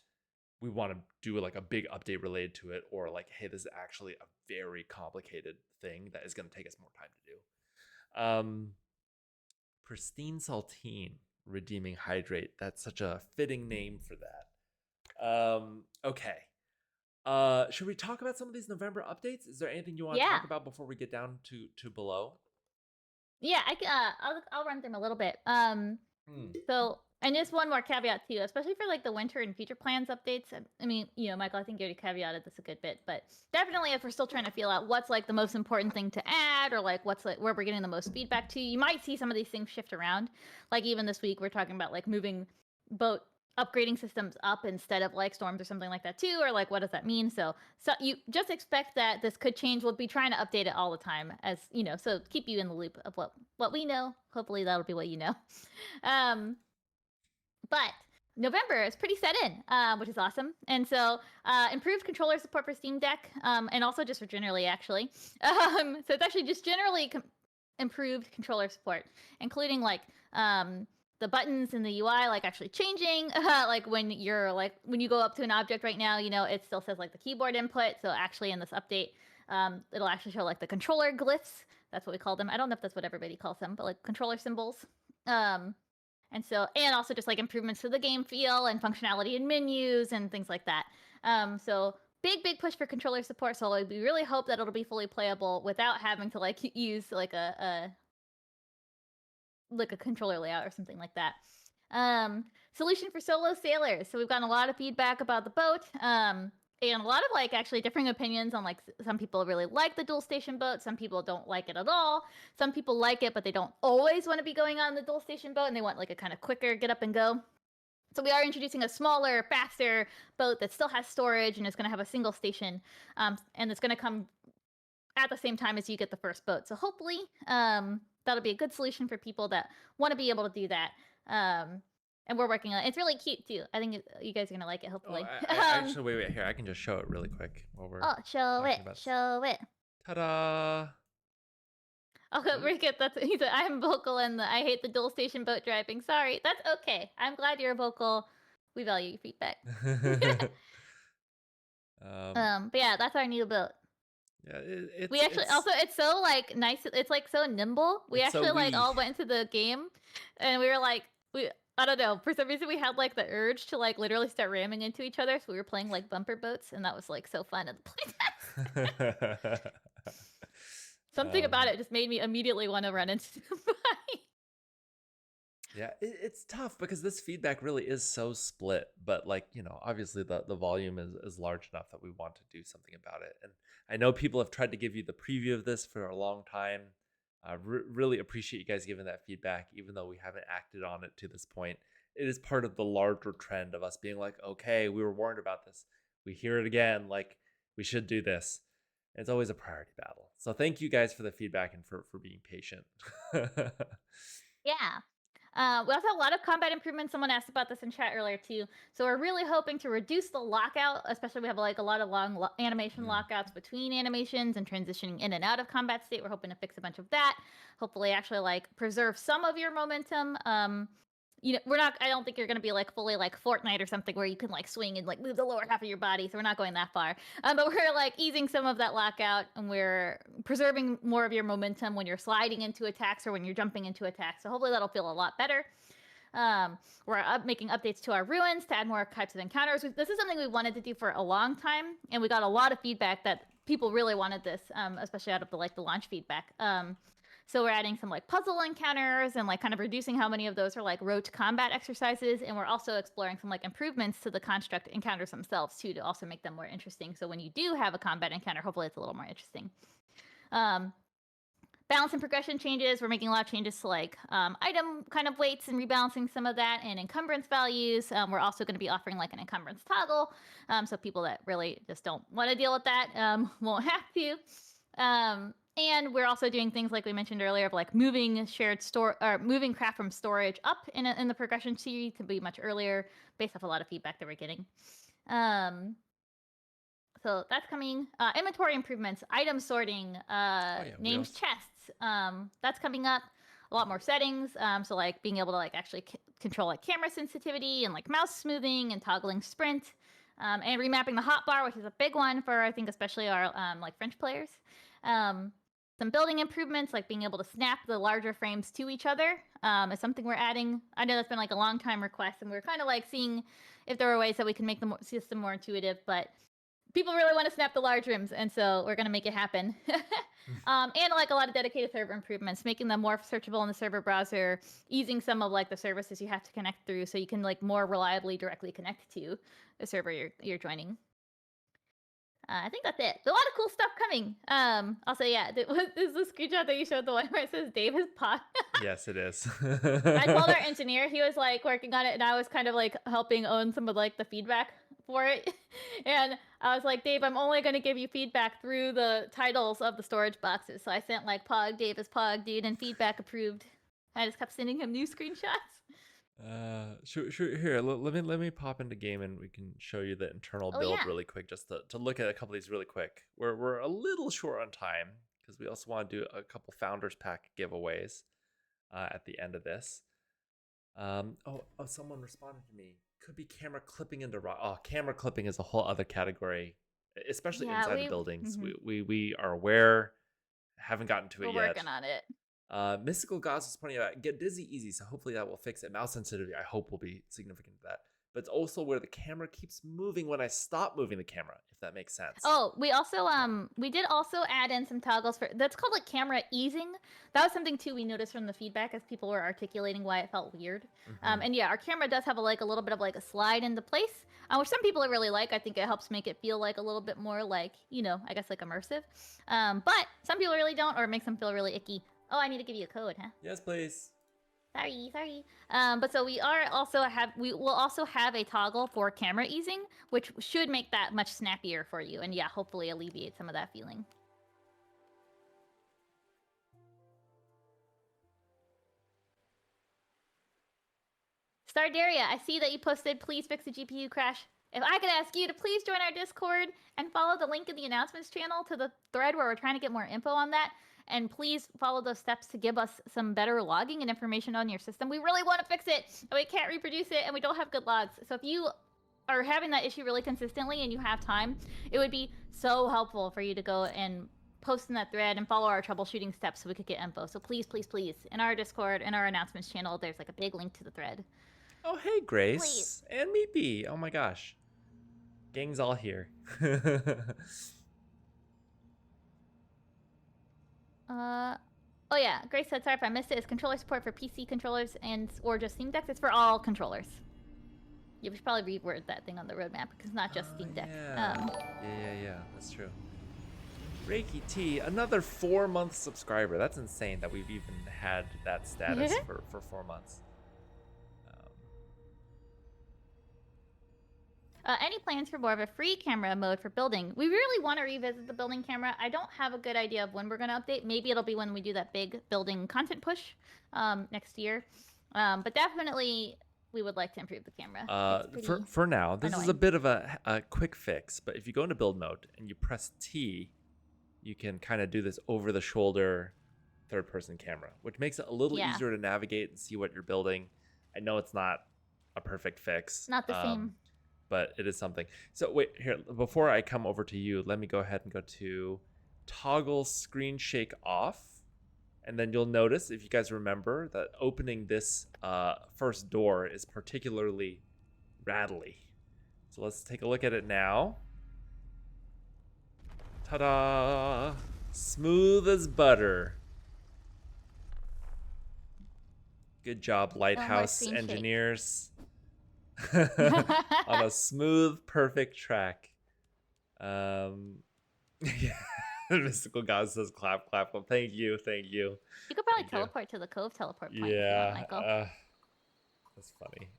we want to do like a big update related to it, or like, hey, this is actually a very complicated thing that is going to take us more time to do. Pristine Saltine, Redeeming Hydrate. That's such a fitting name for that. Okay. Should we talk about some of these November updates? Is there anything you want to Yeah. talk about before we get down to below? Yeah, I'll run through them a little bit. Hmm. So, and just one more caveat too, especially for like the winter and future plans updates. I mean, Michael, I think you already caveated this a good bit, but definitely if we're still trying to feel out what's like the most important thing to add or like what's like where we're getting the most feedback to, you might see some of these things shift around. Like even this week, we're talking about like moving boat upgrading systems up instead of like storms or something like that too, or like what does that mean? So you just expect that this could change. We'll be trying to update it all the time, as so keep you in the loop of what we know. Hopefully that'll be what you know. But November is pretty set in, which is awesome. And so improved controller support for Steam Deck, and also just for generally, actually. So it's actually just generally improved controller support, including like the buttons in the UI, like actually changing. Like when you go up to an object right now, it still says like the keyboard input. So actually in this update, it'll actually show like the controller glyphs. That's what we call them. I don't know if that's what everybody calls them, but like controller symbols. And also just like improvements to the game feel and functionality in menus and things like that. So big push for controller support. So we really hope that it'll be fully playable without having to like use like a controller layout or something like that. Solution for solo sailors. So we've gotten a lot of feedback about the boat. And a lot of like actually differing opinions on like some people really like the dual station boat, some people don't like it at all. Some people like it, but they don't always want to be going on the dual station boat and they want like a kind of quicker get up and go. So we are introducing a smaller, faster boat that still has storage and is going to have a single station, and it's going to come at the same time as you get the first boat. So hopefully, that'll be a good solution for people that want to be able to do that. And we're working on it. It's really cute too. I think you guys are gonna like it. Oh, Hopefully. I actually wait here. I can just show it really quick while we're Oh, show talking it, about. show it. Ta-da! Okay, Ooh. Rick, he said I'm vocal and I hate the dual station boat driving. Sorry, that's okay. I'm glad you're vocal. We value your feedback. But yeah, that's our new boat. Yeah, We actually also it's so like nice. It's like so nimble. We It's so actually like wee. all went into the game, and we were like I don't know, for some reason we had like the urge to like literally start ramming into each other. So we were playing like bumper boats, and that was like so fun at the playtest. Something about it just made me immediately want to run into somebody. Yeah, it's tough because this feedback really is so split, but like, obviously the volume is large enough that we want to do something about it. And I know people have tried to give you the preview of this for a long time. I really appreciate you guys giving that feedback, even though we haven't acted on it to this point. It is part of the larger trend of us being like, okay, we were warned about this. We hear it again, like we should do this. And it's always a priority battle. So thank you guys for the feedback and for being patient. Yeah. We also have a lot of combat improvements. Someone asked about this in chat earlier too. So we're really hoping to reduce the lockout, especially we have like a lot of long animation lockouts between animations and transitioning in and out of combat state. We're hoping to fix a bunch of that. Hopefully, actually like preserve some of your momentum. We're not. I don't think you're going to be like fully like Fortnite or something where you can like swing and like move the lower half of your body. So we're not going that far. But we're like easing some of that lockout, and we're preserving more of your momentum when you're sliding into attacks or when you're jumping into attacks. So hopefully that'll feel a lot better. We're making updates to our ruins to add more types of encounters. This is something we wanted to do for a long time, and we got a lot of feedback that people really wanted this, especially out of the launch feedback. So we're adding some like puzzle encounters and like kind of reducing how many of those are like rote combat exercises. And we're also exploring some like improvements to the construct encounters themselves too, to also make them more interesting. So when you do have a combat encounter, hopefully it's a little more interesting. Balance and progression changes. We're making a lot of changes to like item kind of weights and rebalancing some of that, and encumbrance values. We're also going to be offering like an encumbrance toggle, so people that really just don't want to deal with that won't have to. And we're also doing things like we mentioned earlier of like moving moving craft from storage up in the progression tree to be much earlier, based off a lot of feedback that we're getting. So that's coming. Inventory improvements, item sorting, named chests. That's coming up. A lot more settings. So like being able to like actually control like camera sensitivity and like mouse smoothing and toggling sprint, and remapping the hotbar, which is a big one for I think especially our like French players. Some building improvements like being able to snap the larger frames to each other is something we're adding. I know that's been like a long time request, and we're kind of like seeing if there are ways that we can make the system more intuitive, but people really want to snap the large rims, and so we're going to make it happen. And like a lot of dedicated server improvements, making them more searchable in the server browser, easing some of like the services you have to connect through so you can like more reliably directly connect to the server you're joining. I think that's it. A lot of cool stuff coming. Also, yeah, is the screenshot that you showed the one where it says Dave is pot? Yes, it is. I called our engineer. He was like working on it, and I was kind of like helping own some of like the feedback for it. And I was like, Dave, I'm only going to give you feedback through the titles of the storage boxes. So I sent like Pog, Dave is Pog, dude, and feedback approved. I just kept sending him new screenshots. Sure. Here, let me pop into game and we can show you the internal build really quick, just to look at a couple of these really quick. We're a little short on time because we also want to do a couple founders pack giveaways at the end of this. Someone responded to me. Could be camera clipping into raw. Oh, camera clipping is a whole other category, especially inside the buildings. We are aware. Haven't gotten to it yet. We're working on it. Mystical Gods is pointing out get dizzy easy, so hopefully that will fix it. Mouse sensitivity, I hope, will be significant to that. But it's also where the camera keeps moving when I stop moving the camera, if that makes sense. Oh, we also we did also add in some toggles for that's called like camera easing. That was something too we noticed from the feedback as people were articulating why it felt weird. And yeah, our camera does have a little bit of like a slide into place, which some people really like. I think it helps make it feel like a little bit more like I guess like immersive. But some people really don't, or it makes them feel really icky. Oh, I need to give you a code, huh? Yes, please. Sorry. But so we will also have a toggle for camera easing, which should make that much snappier for you, and yeah, hopefully alleviate some of that feeling. Stardaria, I see that you posted, please fix the GPU crash. If I could ask you to please join our Discord and follow the link in the announcements channel to the thread where we're trying to get more info on that, and please follow those steps to give us some better logging and information on your system. We really want to fix it, and we can't reproduce it, and we don't have good logs. So if you are having that issue really consistently and you have time, it would be so helpful for you to go and post in that thread and follow our troubleshooting steps so we could get info. So please, in our Discord, in our announcements channel, there's like a big link to the thread. Oh, hey, Grace. Please. And Meepy. Oh my gosh. Gang's all here. Oh yeah, Grace said, sorry if I missed it. Is controller support for PC controllers and or just Steam Decks? It's for all controllers. You should probably reword that thing on the roadmap because it's not just Steam Deck. Yeah. That's true. Reiki T, another 4-month subscriber. That's insane that we've even had that status for 4 months. Any plans for more of a free camera mode for building? We really want to revisit the building camera. I don't have a good idea of when we're going to update. Maybe it'll be when we do that big building content push next year. But definitely, we would like to improve the camera. For now, this annoying. is a bit of a quick fix. But if you go into build mode and you press T, you can kind of do this over-the-shoulder third-person camera, which makes it a little easier to navigate and see what you're building. I know it's not a perfect fix. Not the same. But it is something. So wait, here, before I come over to you, let me go ahead and go to toggle screen shake off. And then you'll notice, if you guys remember, that opening this first door is particularly rattly. So let's take a look at it now. Ta-da! Smooth as butter. Good job, Lighthouse engineers. On a smooth, perfect track. Yeah. Mystical God says clap, clap. Well, thank you. You could probably teleport to the Cove teleport point. Yeah, Michael. that's funny.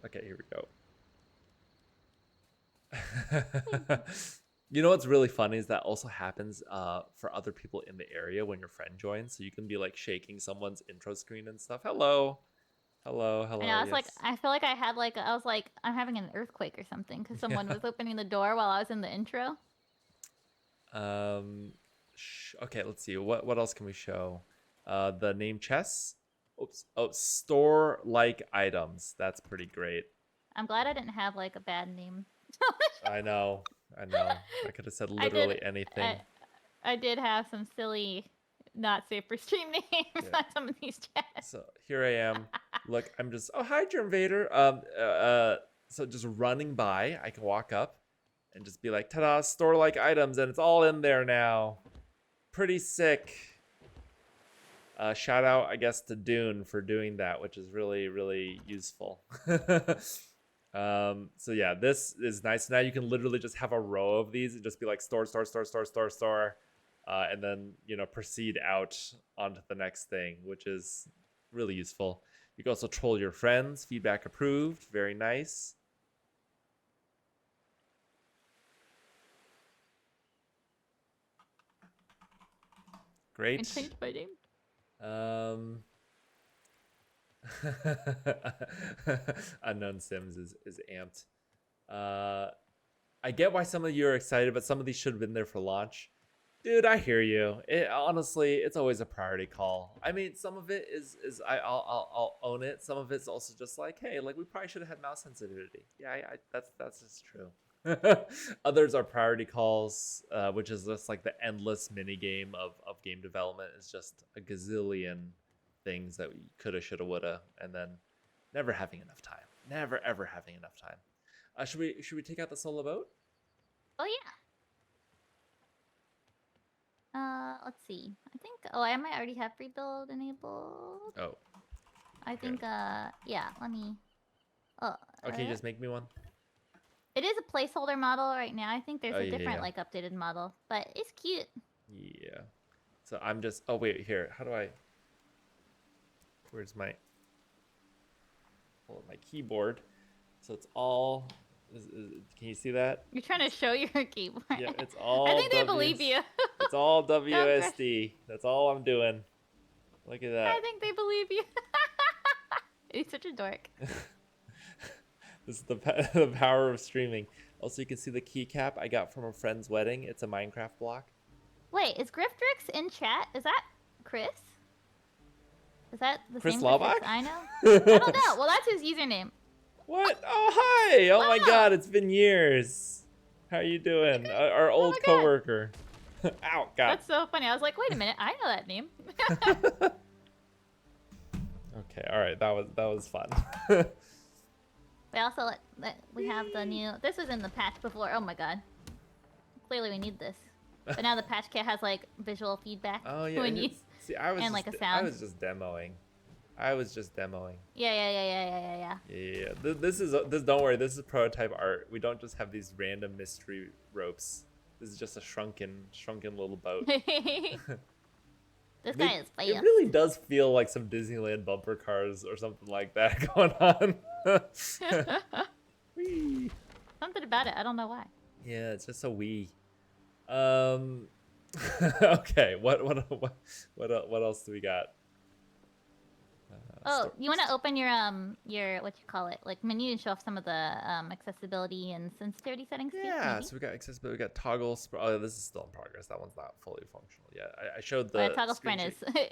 Okay, here we go. You know what's really funny is that also happens for other people in the area when your friend joins. So you can be like shaking someone's intro screen and stuff. Hello. I know, I feel like I was like, I'm having an earthquake or something because someone was opening the door while I was in the intro. Okay, let's see. What else can we show? The name chests. Oops. Oh, store like items. That's pretty great. I'm glad I didn't have like a bad name. I know. I could have said literally anything. I did have some silly, not safe for stream names on some of these chats. So here I am. Look, I'm just, oh, hi, Germ Vader. So just running by, I can walk up and just be like, ta-da, store-like items, and it's all in there now. Pretty sick. Shout out, I guess, to Dune for doing that, which is really, really useful. So yeah, this is nice. Now you can literally just have a row of these and just be like store, and then, proceed out onto the next thing, which is really useful. You can also troll your friends. Feedback approved. Very nice. Great. I changed my name. Unknown Sims is amped. I get why some of you are excited, but some of these should have been there for launch. Dude, I hear you. Honestly, it's always a priority call. I mean, some of it is I'll own it. Some of it's also just like, hey, like we probably should have had mouse sensitivity. Yeah, that's just true. Others are priority calls, which is just like the endless mini game of game development. Is just a gazillion things that we coulda, shoulda, woulda, and then never having enough time. Never ever having enough time. Should we take out the solo boat? Oh yeah. Let's see. I think. Oh, I might already have free build enabled. Oh. I think. Yeah. Let me. Oh. Okay, just make me one. It is a placeholder model right now. I think there's a different, yeah. like, updated model, but it's cute. Yeah. So I'm just. Oh wait, here. How do I? Where's my? pull up my keyboard. So it's all. Can you see that? You're trying to show your keyboard. Yeah, it's I all. think they believe you. It's all Don't crush. WSD. That's all I'm doing. Look at I that. think they believe you. He's such a dork. This is the power of streaming. Also, you can see the keycap I got from a friend's wedding. It's a Minecraft block. Wait, is Griftrix in chat? Is that Chris? Is that the Chris same Laubach? Griftrix I know? I don't know. Well, that's his username. What? Oh, hi! Oh my Wow. God, it's been years. How are you doing? Our old my God. coworker. Ow, God. That's so funny. I was like, wait a minute, I know that name. Okay, all right, that was fun. We also we have the new. This was in the patch before. Oh my god. Clearly we need this. But now the patch kit has like visual feedback. Oh yeah. When you... See, I was and, just, like, a sound. I was just demoing. Yeah. Yeah. This don't worry. This is prototype art. We don't just have these random mystery ropes. This is just a shrunken little boat. This guy is fast. It really does feel like some Disneyland bumper cars or something like that going on. Whee. Something about it. I don't know why. Yeah, it's just a wee. Okay. What else do we got? You want to open your what you call it, like menu, and show off some of the accessibility and sensitivity settings? Yeah, too, so we got accessibility. We got toggle. Oh, this is still in progress. That one's not fully functional yet. I showed the toggle sprint is. Yeah.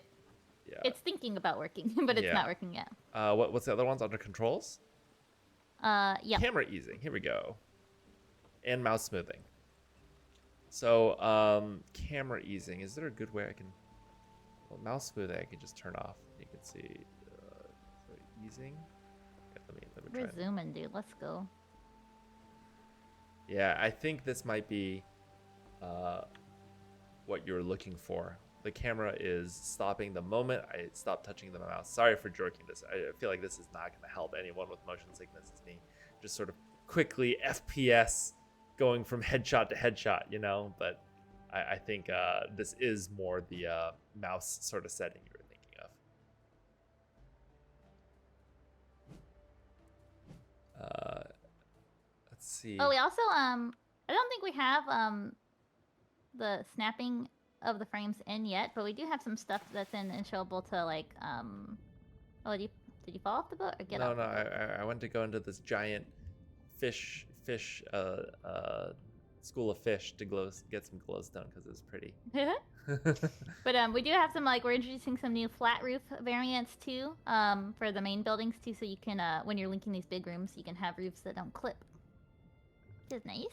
It's thinking about working, but it's not working yet. What's the other ones under controls? Yeah. Camera easing. Here we go. And mouse smoothing. So, camera easing. Is there a good way I can? Well, mouse smoothing I can just turn off. You can see. So easing. Yeah, let me try. We're zooming, dude. Let's go. Yeah, I think this might be what you're looking for. The camera is stopping the moment I stop touching the mouse. Sorry for jerking this. I feel like this is not going to help anyone with motion sickness. It's me just sort of quickly FPS going from headshot to headshot, you know? But I think this is more the mouse sort of setting you were thinking of. Let's see. Oh, we also I don't think we have the snapping of the frames in yet, but we do have some stuff that's in and showable to like Oh, did you fall off the boat or get off? No, I went to go into this giant fish school of fish to get some glowstone because it was pretty. But we do have some, like, we're introducing some new flat roof variants too, for the main buildings too, so you can when you're linking these big rooms, you can have roofs that don't clip. Which is nice.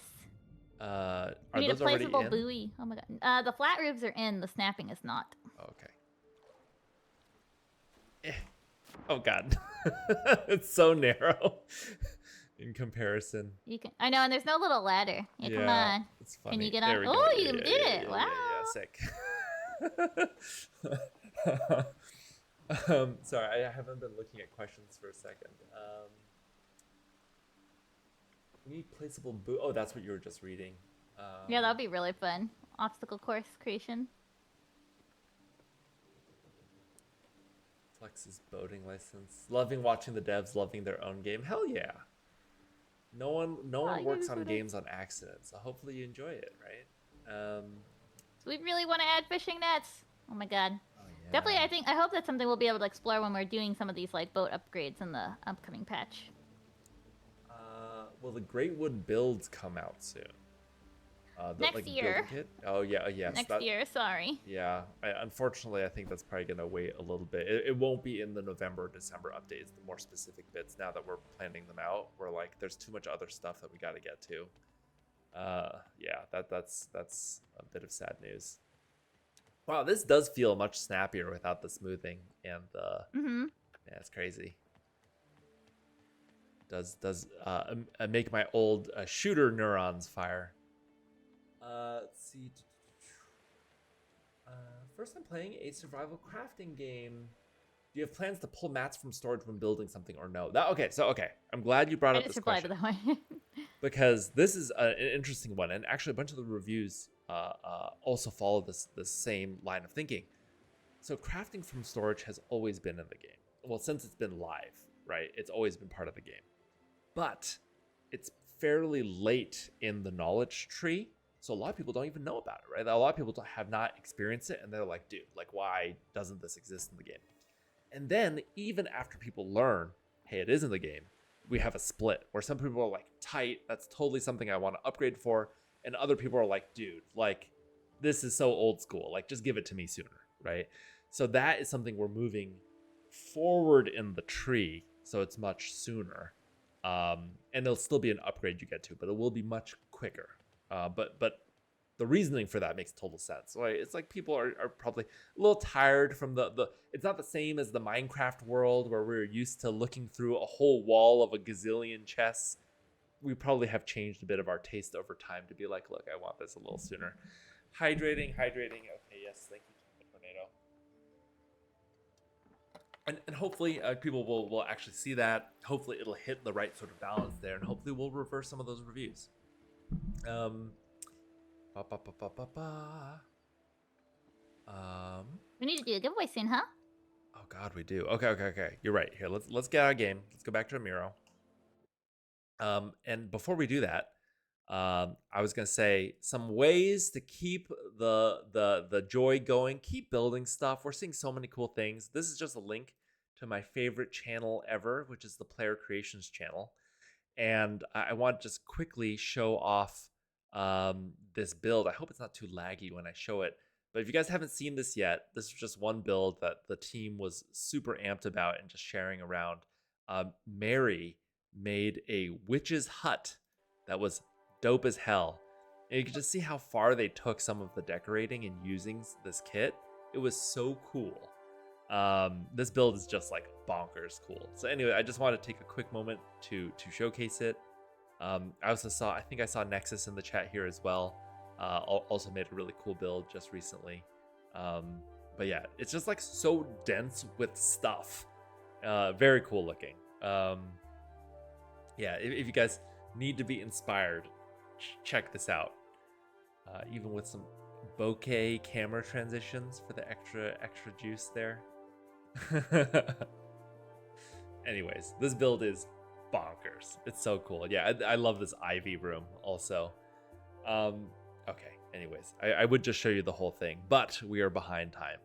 Are we need those a placeable already in? buoy. Oh my god. The flat roofs are in, the snapping is not. Okay. Oh god. It's so narrow in comparison. You can. I know, and there's no little ladder. Yeah, come on. It's funny. Can you get on? There we go. Oh, Yeah, you yeah, did yeah, it! yeah, Wow. Yeah, sick. Sorry, I haven't been looking at questions for a second. We need placeable boot. Oh, that's what you were just reading. Yeah, that would be really fun. Obstacle course creation. Flex's boating license. Loving watching the devs loving their own game. Hell yeah. No one works on games on accident, so hopefully you enjoy it, right? So we really want to add fishing nets. Oh my god. Oh, yeah. Definitely, I hope that's something we'll be able to explore when we're doing some of these like boat upgrades in the upcoming patch. Will the Great Wood builds come out soon? Next year. Kit? Oh yeah, yes. Next year, sorry. Yeah, unfortunately, I think that's probably gonna wait a little bit. It won't be in the November, December updates. The more specific bits, now that we're planning them out, we're like, there's too much other stuff that we got to get to. Yeah, that's a bit of sad news. Wow, this does feel much snappier without the smoothing and the. Yeah, it's crazy. Does make my old shooter neurons fire. Let's see. First time playing a survival crafting game. Do you have plans to pull mats from storage when building something or no? Okay. I'm glad you brought up this question. That one. Because this is an interesting one, and actually a bunch of the reviews also follow this same line of thinking. So crafting from storage has always been in the game. Well, since it's been live, right? It's always been part of the game. But it's fairly late in the knowledge tree. So a lot of people don't even know about it, right? A lot of people have not experienced it, and they're like, dude, like, why doesn't this exist in the game? And then even after people learn, hey, it is in the game, we have a split where some people are like, tight, that's totally something I want to upgrade for. And other people are like, dude, like, this is so old school. Like, just give it to me sooner, right? So that is something we're moving forward in the tree. So it's much sooner. And it'll still be an upgrade you get to, but it will be much quicker. But the reasoning for that makes total sense. Right? It's like people are probably a little tired from the. It's not the same as the Minecraft world where we're used to looking through a whole wall of a gazillion chests. We probably have changed a bit of our taste over time to be like, look, I want this a little sooner. Hydrating. Okay, yes, thank you, Tornado. And hopefully people will actually see that. Hopefully it'll hit the right sort of balance there, and hopefully we'll reverse some of those reviews. Um, ba, ba, ba, ba, ba, ba. We need to do a giveaway soon, huh? Oh God, we do. Okay. You're right. Here, let's get our game. Let's go back to Amiro. And before we do that, I was gonna say some ways to keep the joy going, keep building stuff. We're seeing so many cool things. This is just a link to my favorite channel ever, which is the Player Creations channel. And I want to just quickly show off this build. I hope it's not too laggy when I show it. But if you guys haven't seen this yet, this is just one build that the team was super amped about and just sharing around. Mary made a witch's hut that was dope as hell. And you can just see how far they took some of the decorating and using this kit. It was so cool. This build is just like bonkers cool. So anyway, I just want to take a quick moment to showcase it. I also saw, I think I saw Nexus in the chat here as well. Also made a really cool build just recently. But yeah, it's just like so dense with stuff. Very cool looking. Yeah, if you guys need to be inspired, check this out. Even with some bokeh camera transitions for the extra juice there. Anyways, this build is bonkers. It's so cool. Yeah, I love this ivy room also. Okay, anyways, I would just show you the whole thing, but we are behind time.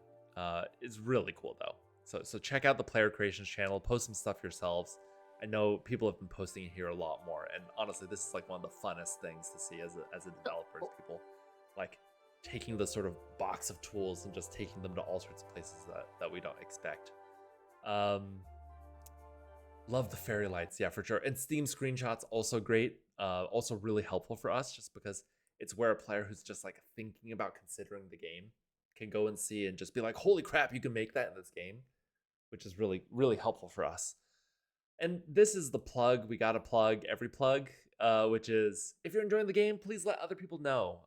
It's really cool though. So check out the Player Creations channel, post some stuff yourselves. I know people have been posting here a lot more, and honestly, this is like one of the funnest things to see as a developer. Is people like taking the sort of box of tools and just taking them to all sorts of places that we don't expect. Love the fairy lights, yeah, for sure. And Steam screenshots also great. Also really helpful for us, just because it's where a player who's just like thinking about considering the game can go and see and just be like, holy crap, you can make that in this game, which is really helpful for us. And this is the plug. We got to plug every plug, which is if you're enjoying the game, please let other people know.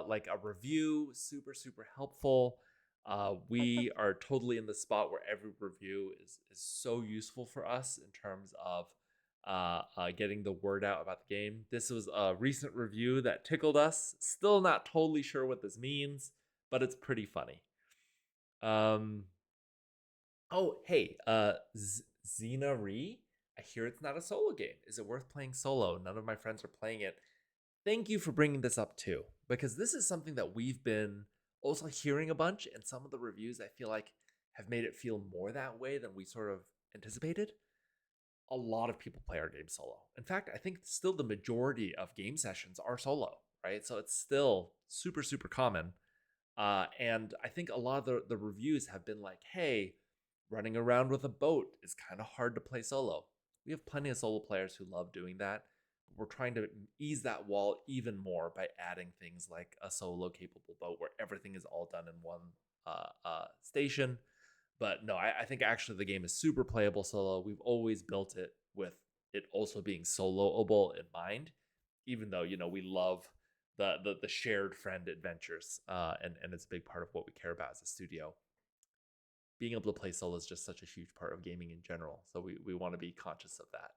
Like a review, super helpful. We are totally in the spot where every review is so useful for us in terms of getting the word out about the game. This was a recent review that tickled us. Still not totally sure what this means, but it's pretty funny. Oh, hey, Xena Ree. I hear it's not a solo game. Is it worth playing solo? None of my friends are playing it. Thank you for bringing this up too, because this is something that we've been also hearing a bunch, and some of the reviews I feel like have made it feel more that way than we sort of anticipated. A lot of people play our game solo. In fact, I think still the majority of game sessions are solo, right? So it's still super common. And I think a lot of the reviews have been like, hey, running around with a boat is kind of hard to play solo. We have plenty of solo players who love doing that. We're trying to ease that wall even more by adding things like a solo capable boat where everything is all done in one station. But no, I think actually the game is super playable solo. We've always built it with it also being soloable in mind, even though, you know, we love the shared friend adventures, and it's a big part of what we care about as a studio. Being able to play solo is just such a huge part of gaming in general, so we want to be conscious of that.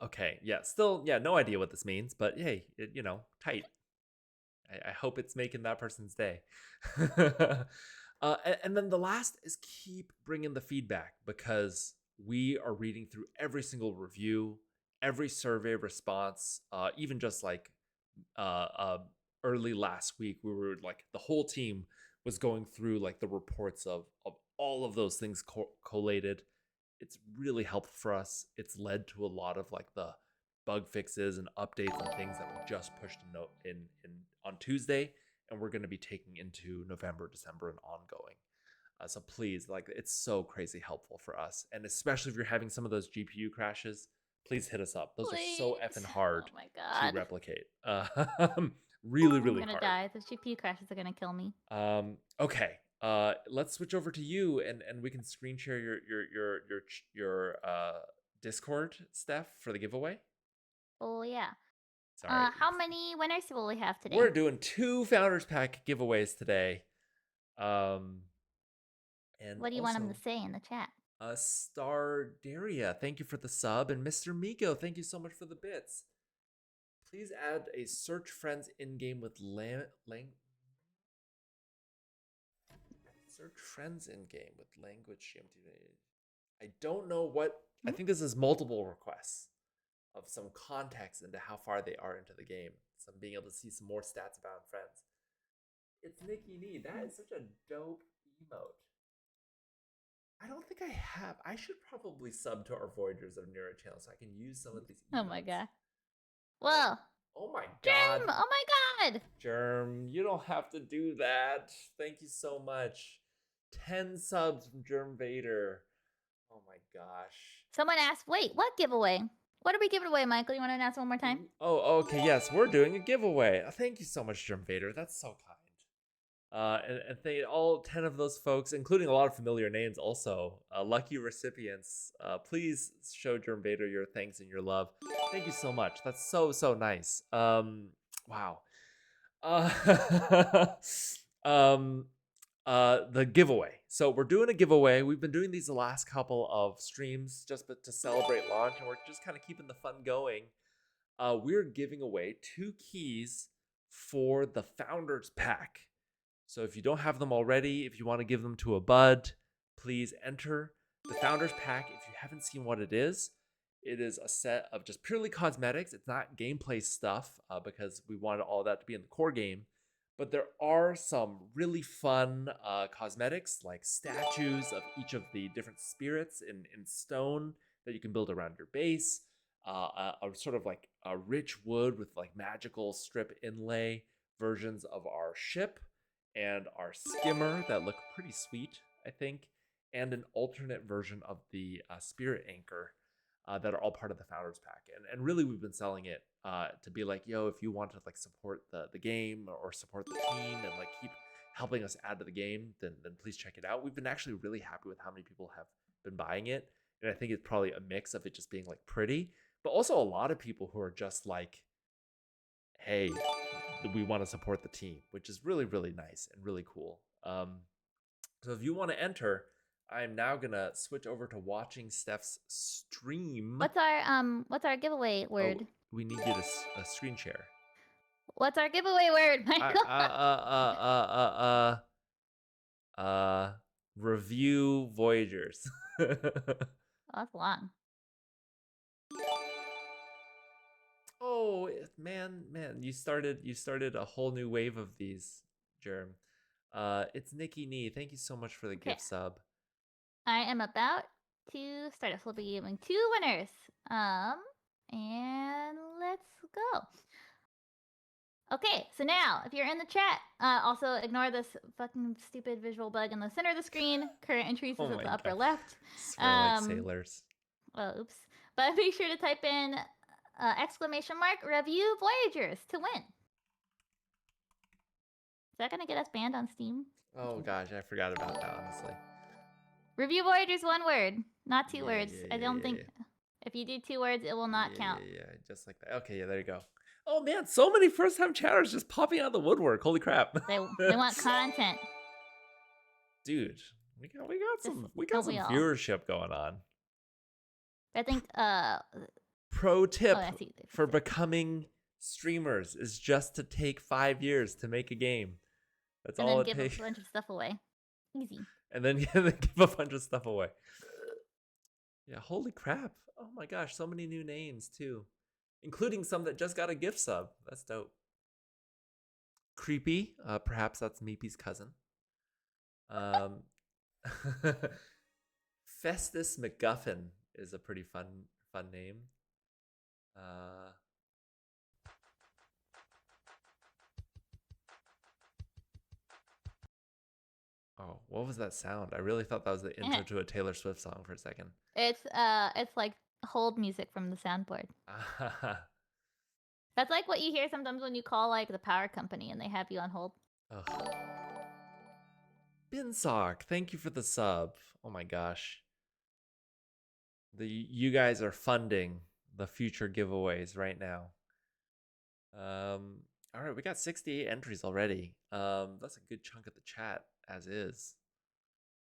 Okay, yeah, still, yeah, no idea what this means, but hey, tight. I hope it's making that person's day. And then the last is keep bringing the feedback, because we are reading through every single review, every survey response, even just like uh, uh, early last week, we were like the whole team was going through like the reports of all of those things collated. It's really helpful for us. It's led to a lot of like the bug fixes and updates and things that we just pushed in on Tuesday, and we're going to be taking into November, December, and ongoing. So please, like, it's so crazy helpful for us, and especially if you're having some of those GPU crashes, please hit us up. Those are so Please. effing Oh hard my to god. replicate. Really, I'm really gonna hard. die. Those GPU crashes are gonna kill me. Okay. Let's switch over to you, and we can screen share your Discord, Steph, for the giveaway. Oh yeah. Sorry, How many winners will we have today? we're doing 2 Founders Pack giveaways today. Um, and What do you want them also, to say in the chat? Stardaria, thank you for the sub, and Mr. Miko, thank you so much for the bits. Please add a search friends in game with search friends in game with language GMT. I don't know what. I think this is multiple requests of some context into how far they are into the game. So I'm being able to see some more stats about friends. It's Nikki Nee. That is such a dope emote. I don't think I have. I should probably sub to our Voyagers of Nera channel so I can use some of these emotes. Oh my god. Well. Oh my god. Germ! Oh my god! Germ, you don't have to do that. Thank you so much. 10 subs from Germ Vader. Oh my gosh. Someone asked, wait, what giveaway? What are we giving away, Michael? You want to announce it one more time? Oh, okay, yes, we're doing a giveaway. Thank you so much, Germ Vader. That's so kind. And thank all 10 of those folks, including a lot of familiar names also, lucky recipients. Please show Germ Vader your thanks and your love. Thank you so much. That's so nice. Wow. Um, the giveaway. So we're doing a giveaway. We've been doing these the last couple of streams just to celebrate launch, and we're just kind of keeping the fun going. We're giving away 2 keys for the Founders Pack. So if you don't have them already, if you want to give them to a bud, please enter the Founders Pack. If you haven't seen what it is a set of just purely cosmetics. It's not gameplay stuff because we wanted all that to be in the core game. But there are some really fun cosmetics, like statues of each of the different spirits in stone that you can build around your base. A sort of like a rich wood with like magical strip inlay versions of our ship and our skimmer that look pretty sweet, I think, and an alternate version of the spirit anchor that are all part of the Founders Pack. And really, we've been selling it to be like, yo, if you want to like support the game or support the team and like keep helping us add to the game, then please check it out. We've been actually really happy with how many people have been buying it. And I think it's probably a mix of it just being like pretty, but also a lot of people who are just like, hey, we want to support the team, which is really, really nice and really cool. So if you want to enter, I'm now gonna switch over to watching Steph's stream. What's our giveaway word? Oh, we need you to screen share. What's our giveaway word, Michael? Review Voyagers. Oh, that's long. Oh man, you started a whole new wave of these, Germ. It's Nikki Nee. Thank you so much for the gift sub. I am about to start us. We'll be giving 2 winners. And let's go. Okay, so now, if you're in the chat, also ignore this fucking stupid visual bug in the center of the screen. Current entries is at the upper left. Swear like sailors. Well, oops. But be sure to type in !review Voyagers to win. Is that gonna get us banned on Steam? Oh gosh, I forgot about that, honestly. Review Voyagers, 1 word, not 2 words. I don't think if you do 2 words, it will not count. Yeah, just like that. Okay, yeah, there you go. Oh man, so many first-time chatters just popping out of the woodwork. Holy crap! They want content. Dude, we got some viewership going on. I think pro tip for becoming streamers is just to take 5 years to make a game. That's all it takes. Give a bunch of stuff away. Easy. and then give a bunch of stuff away. Yeah, holy crap. Oh my gosh, so many new names too. Including some that just got a gift sub. That's dope. Creepy, perhaps that's Meepy's cousin. Festus McGuffin is a pretty fun name. Oh, what was that sound? I really thought that was the intro to a Taylor Swift song for a second. It's like hold music from the soundboard. That's like what you hear sometimes when you call like the power company and they have you on hold. Ugh. Binsock, thank you for the sub. Oh my gosh. You guys are funding the future giveaways right now. All right, we got 68 entries already. That's a good chunk of the chat as is.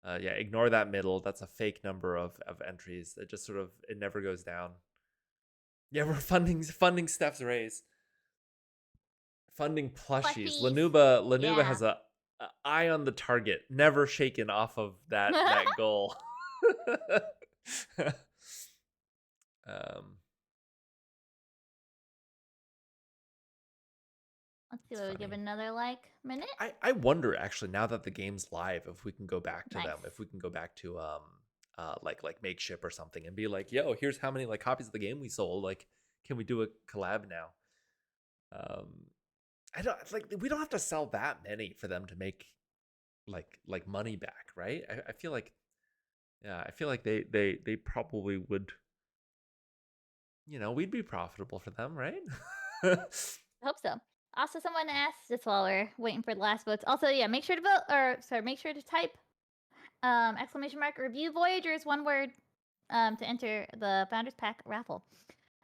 Yeah, ignore that middle. That's a fake number of entries. It just it never goes down. Yeah, we're funding Steph's raise. Funding plushies. Lanuba has a eye on the target, never shaken off of that goal. Let's see what we give another minute. I wonder actually, now that the game's live, if we can go back to them, if we can go back to like Makeship or something and be like, yo, here's how many copies of the game we sold. Like, can we do a collab now? I don't we don't have to sell that many for them to make like money back, right? I feel like, yeah, I feel like they probably would, we'd be profitable for them, right? I hope so. Also, someone asked, just while we're waiting for the last votes, also, yeah, make sure to vote, or sorry, make sure to type !review Voyagers, one word, to enter the Founders Pack raffle.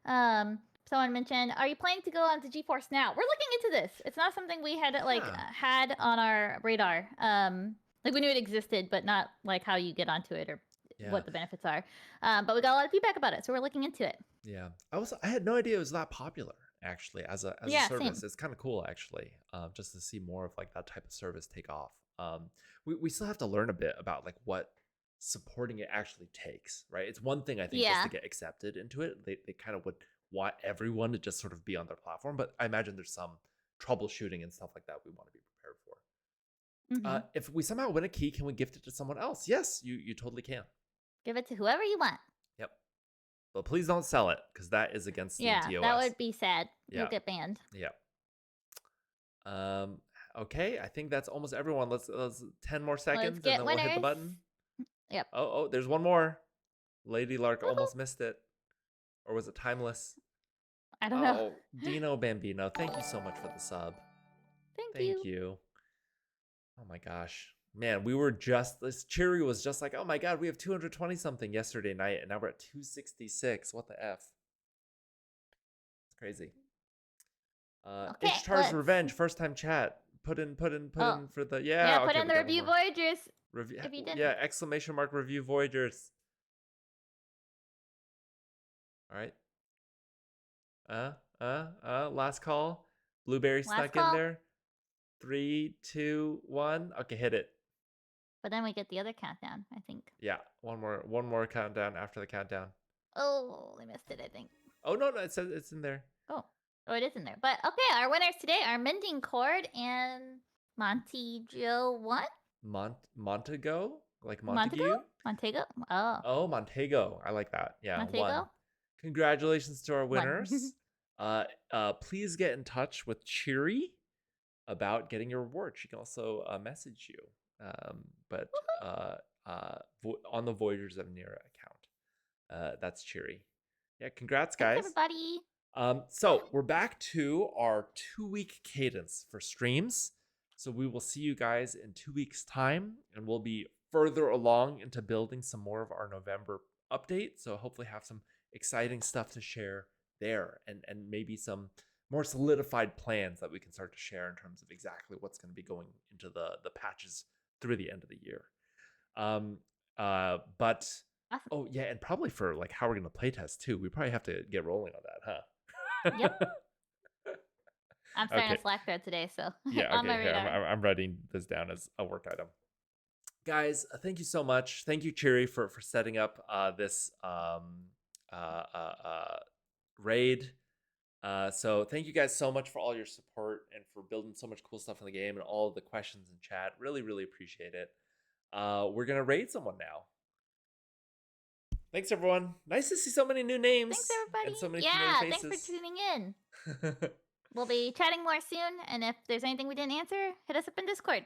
Someone mentioned, are you planning to go on to GeForce Now? We're looking into this. It's not something we had had on our radar. Like, we knew it existed, but not like how you get onto it or what the benefits are. But we got a lot of feedback about it, so we're looking into it. Yeah, I had no idea it was that popular actually as a service. Same. It's kind of cool actually, just to see more of that type of service take off. We still have to learn a bit about what supporting it actually takes, right? It's one thing, I think, just to get accepted into it. They kind of would want everyone to just sort of be on their platform, but I imagine there's some troubleshooting and stuff like that we want to be prepared for. If we somehow win a key, can we gift it to someone else? Yes, you totally can. Give it to whoever you want. Yep. But please don't sell it, because that is against Steam TOS. That would be sad. You'll get banned. Yep. Okay, I think that's almost everyone. Let's 10 more seconds and then we'll hit the button. Yep. Oh, there's one more. Lady Lark almost missed it. Or was it Timeless? I don't know. Dino Bambino, thank you so much for the sub. Thank you. Oh my gosh. Man, this Cheery was just like, oh my god, we have 220 something yesterday night, and now we're at 266. What the F? It's crazy. H-Tar's Revenge, first time chat. Put in for the put in the review Voyagers. If you didn't. Yeah, ! Review Voyagers. All right. Last call. Blueberry snuck in there. 3, 2, 1. Okay, hit it. But then we get the other countdown, I think. Yeah, one more countdown after the countdown. Oh, I missed it, I think. Oh no, it says it's in there. Oh, it is in there. But okay, our winners today are Mending Cord and Montego what? Montego? Like Montague? Montego? Oh, Montego. I like that. Yeah, Montego? 1. Congratulations to our winners. Please get in touch with Cheery about getting your reward. She can also message you. On the Voyagers of Nera account. That's Cheery. Yeah, congrats, guys. Thanks, everybody. So we're back to our 2-week cadence for streams. So we will see you guys in 2 weeks' time, and we'll be further along into building some more of our November update. So hopefully have some exciting stuff to share there, and maybe some more solidified plans that we can start to share in terms of exactly what's going to be going into the patches through the end of the year. But awesome. Oh yeah, and probably for how we're going to playtest too. We probably have to get rolling on that, huh? Yep. I'm starting a Slack thread today, so yeah. Okay, I'm writing this down as a work item. guys, thank you so much. Thank you, Cheery, for setting up this uh, uh, uh, raid. So thank you guys so much for all your support and for building so much cool stuff in the game and all of the questions in chat. Really, really appreciate it. We're gonna raid someone now. Thanks, everyone. Nice to see so many new Thanks, names everybody. and so many familiar Yeah, thanks for faces. tuning in. We'll be chatting more soon, and if there's anything we didn't answer, hit us up in Discord.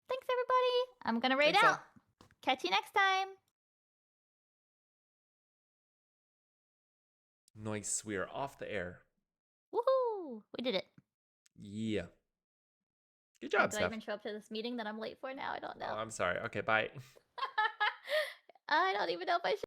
Thanks, everybody. I'm gonna raid Thanks, out. all. Catch you next time. Nice. We are off the air. Woohoo! We did it. Yeah. Good Wait, job, do I Steph. even show up to this meeting that I'm late for now? I don't Oh, know. I'm sorry. Okay, bye. I don't even know if I should.